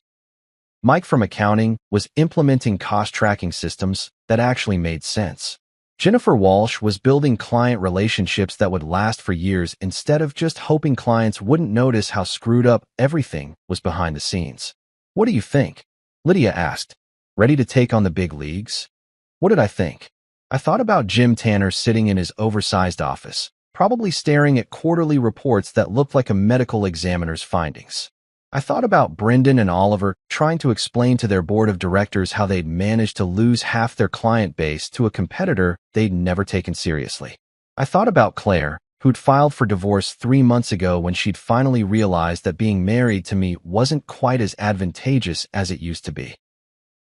Mike from accounting was implementing cost-tracking systems that actually made sense. Jennifer Walsh was building client relationships that would last for years instead of just hoping clients wouldn't notice how screwed up everything was behind the scenes. What do you think? Lydia asked. Ready to take on the big leagues? What did I think? I thought about Jim Tanner sitting in his oversized office, probably staring at quarterly reports that looked like a medical examiner's findings. I thought about Brendan and Oliver trying to explain to their board of directors how they'd managed to lose half their client base to a competitor they'd never taken seriously. I thought about Claire, who'd filed for divorce 3 months ago when she'd finally realized that being married to me wasn't quite as advantageous as it used to be.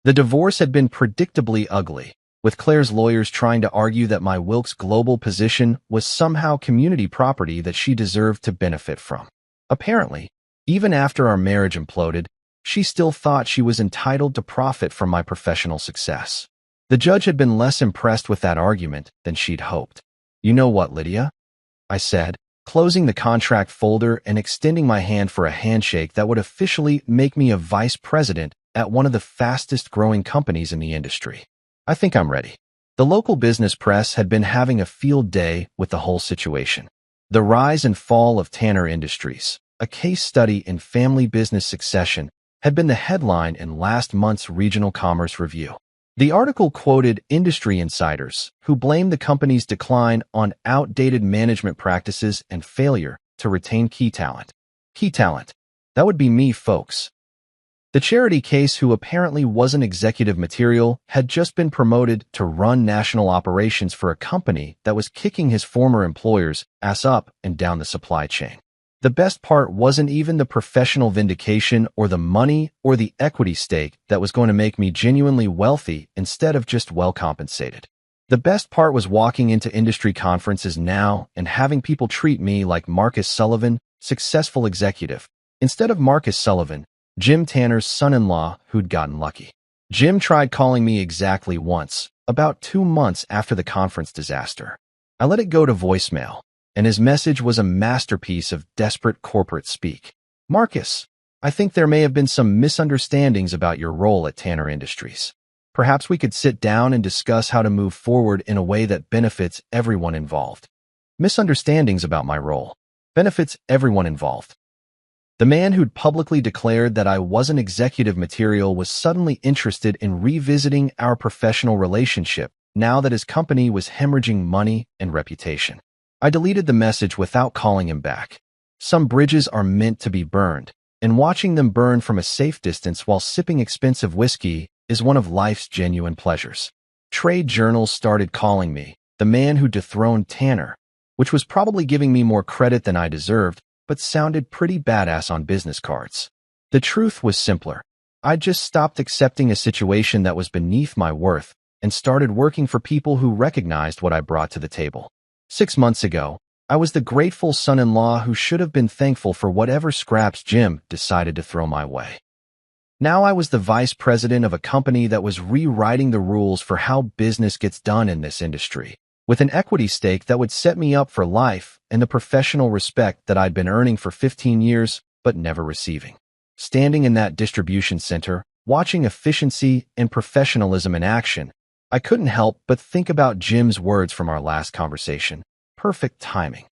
The divorce had been predictably ugly, with Claire's lawyers trying to argue that my Wilks Global position was somehow community property that she deserved to benefit from. Apparently, even after our marriage imploded, she still thought she was entitled to profit from my professional success. The judge had been less impressed with that argument than she'd hoped. You know what, Lydia? I said, closing the contract folder and extending my hand for a handshake that would officially make me a vice president at one of the fastest-growing companies in the industry. I think I'm ready. The local business press had been having a field day with the whole situation. The rise and fall of Tanner Industries, a case study in family business succession, had been the headline in last month's Regional Commerce Review. The article quoted industry insiders who blamed the company's decline on outdated management practices and failure to retain key talent. Key talent. That would be me, folks. The charity case, who apparently wasn't executive material, had just been promoted to run national operations for a company that was kicking his former employer's ass up and down the supply chain. The best part wasn't even the professional vindication or the money or the equity stake that was going to make me genuinely wealthy instead of just well compensated. The best part was walking into industry conferences now and having people treat me like Marcus Sullivan, successful executive, instead of Marcus Sullivan, Jim Tanner's son-in-law who'd gotten lucky. Jim tried calling me exactly once, about 2 months after the conference disaster. I let it go to voicemail, and his message was a masterpiece of desperate corporate speak. Marcus, I think there may have been some misunderstandings about your role at Tanner Industries. Perhaps we could sit down and discuss how to move forward in a way that benefits everyone involved. Misunderstandings about my role. Benefits everyone involved. The man who'd publicly declared that I wasn't executive material was suddenly interested in revisiting our professional relationship now that his company was hemorrhaging money and reputation. I deleted the message without calling him back. Some bridges are meant to be burned, and watching them burn from a safe distance while sipping expensive whiskey is one of life's genuine pleasures. Trade journals started calling me the man who dethroned Tanner, which was probably giving me more credit than I deserved, but sounded pretty badass on business cards. The truth was simpler. I'd just stopped accepting a situation that was beneath my worth and started working for people who recognized what I brought to the table. 6 months ago, I was the grateful son-in-law who should have been thankful for whatever scraps Jim decided to throw my way. Now I was the vice president of a company that was rewriting the rules for how business gets done in this industry, with an equity stake that would set me up for life and the professional respect that I'd been earning for 15 years but never receiving. Standing in that distribution center, watching efficiency and professionalism in action, I couldn't help but think about Jim's words from our last conversation. Perfect timing.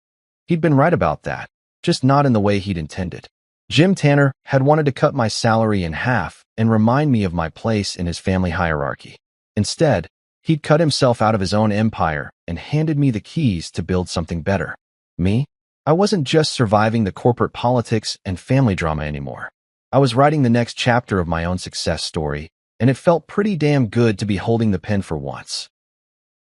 He'd been right about that, just not in the way he'd intended. Jim Tanner had wanted to cut my salary in half and remind me of my place in his family hierarchy. Instead, he'd cut himself out of his own empire and handed me the keys to build something better. Me? I wasn't just surviving the corporate politics and family drama anymore. I was writing the next chapter of my own success story, and it felt pretty damn good to be holding the pen for once.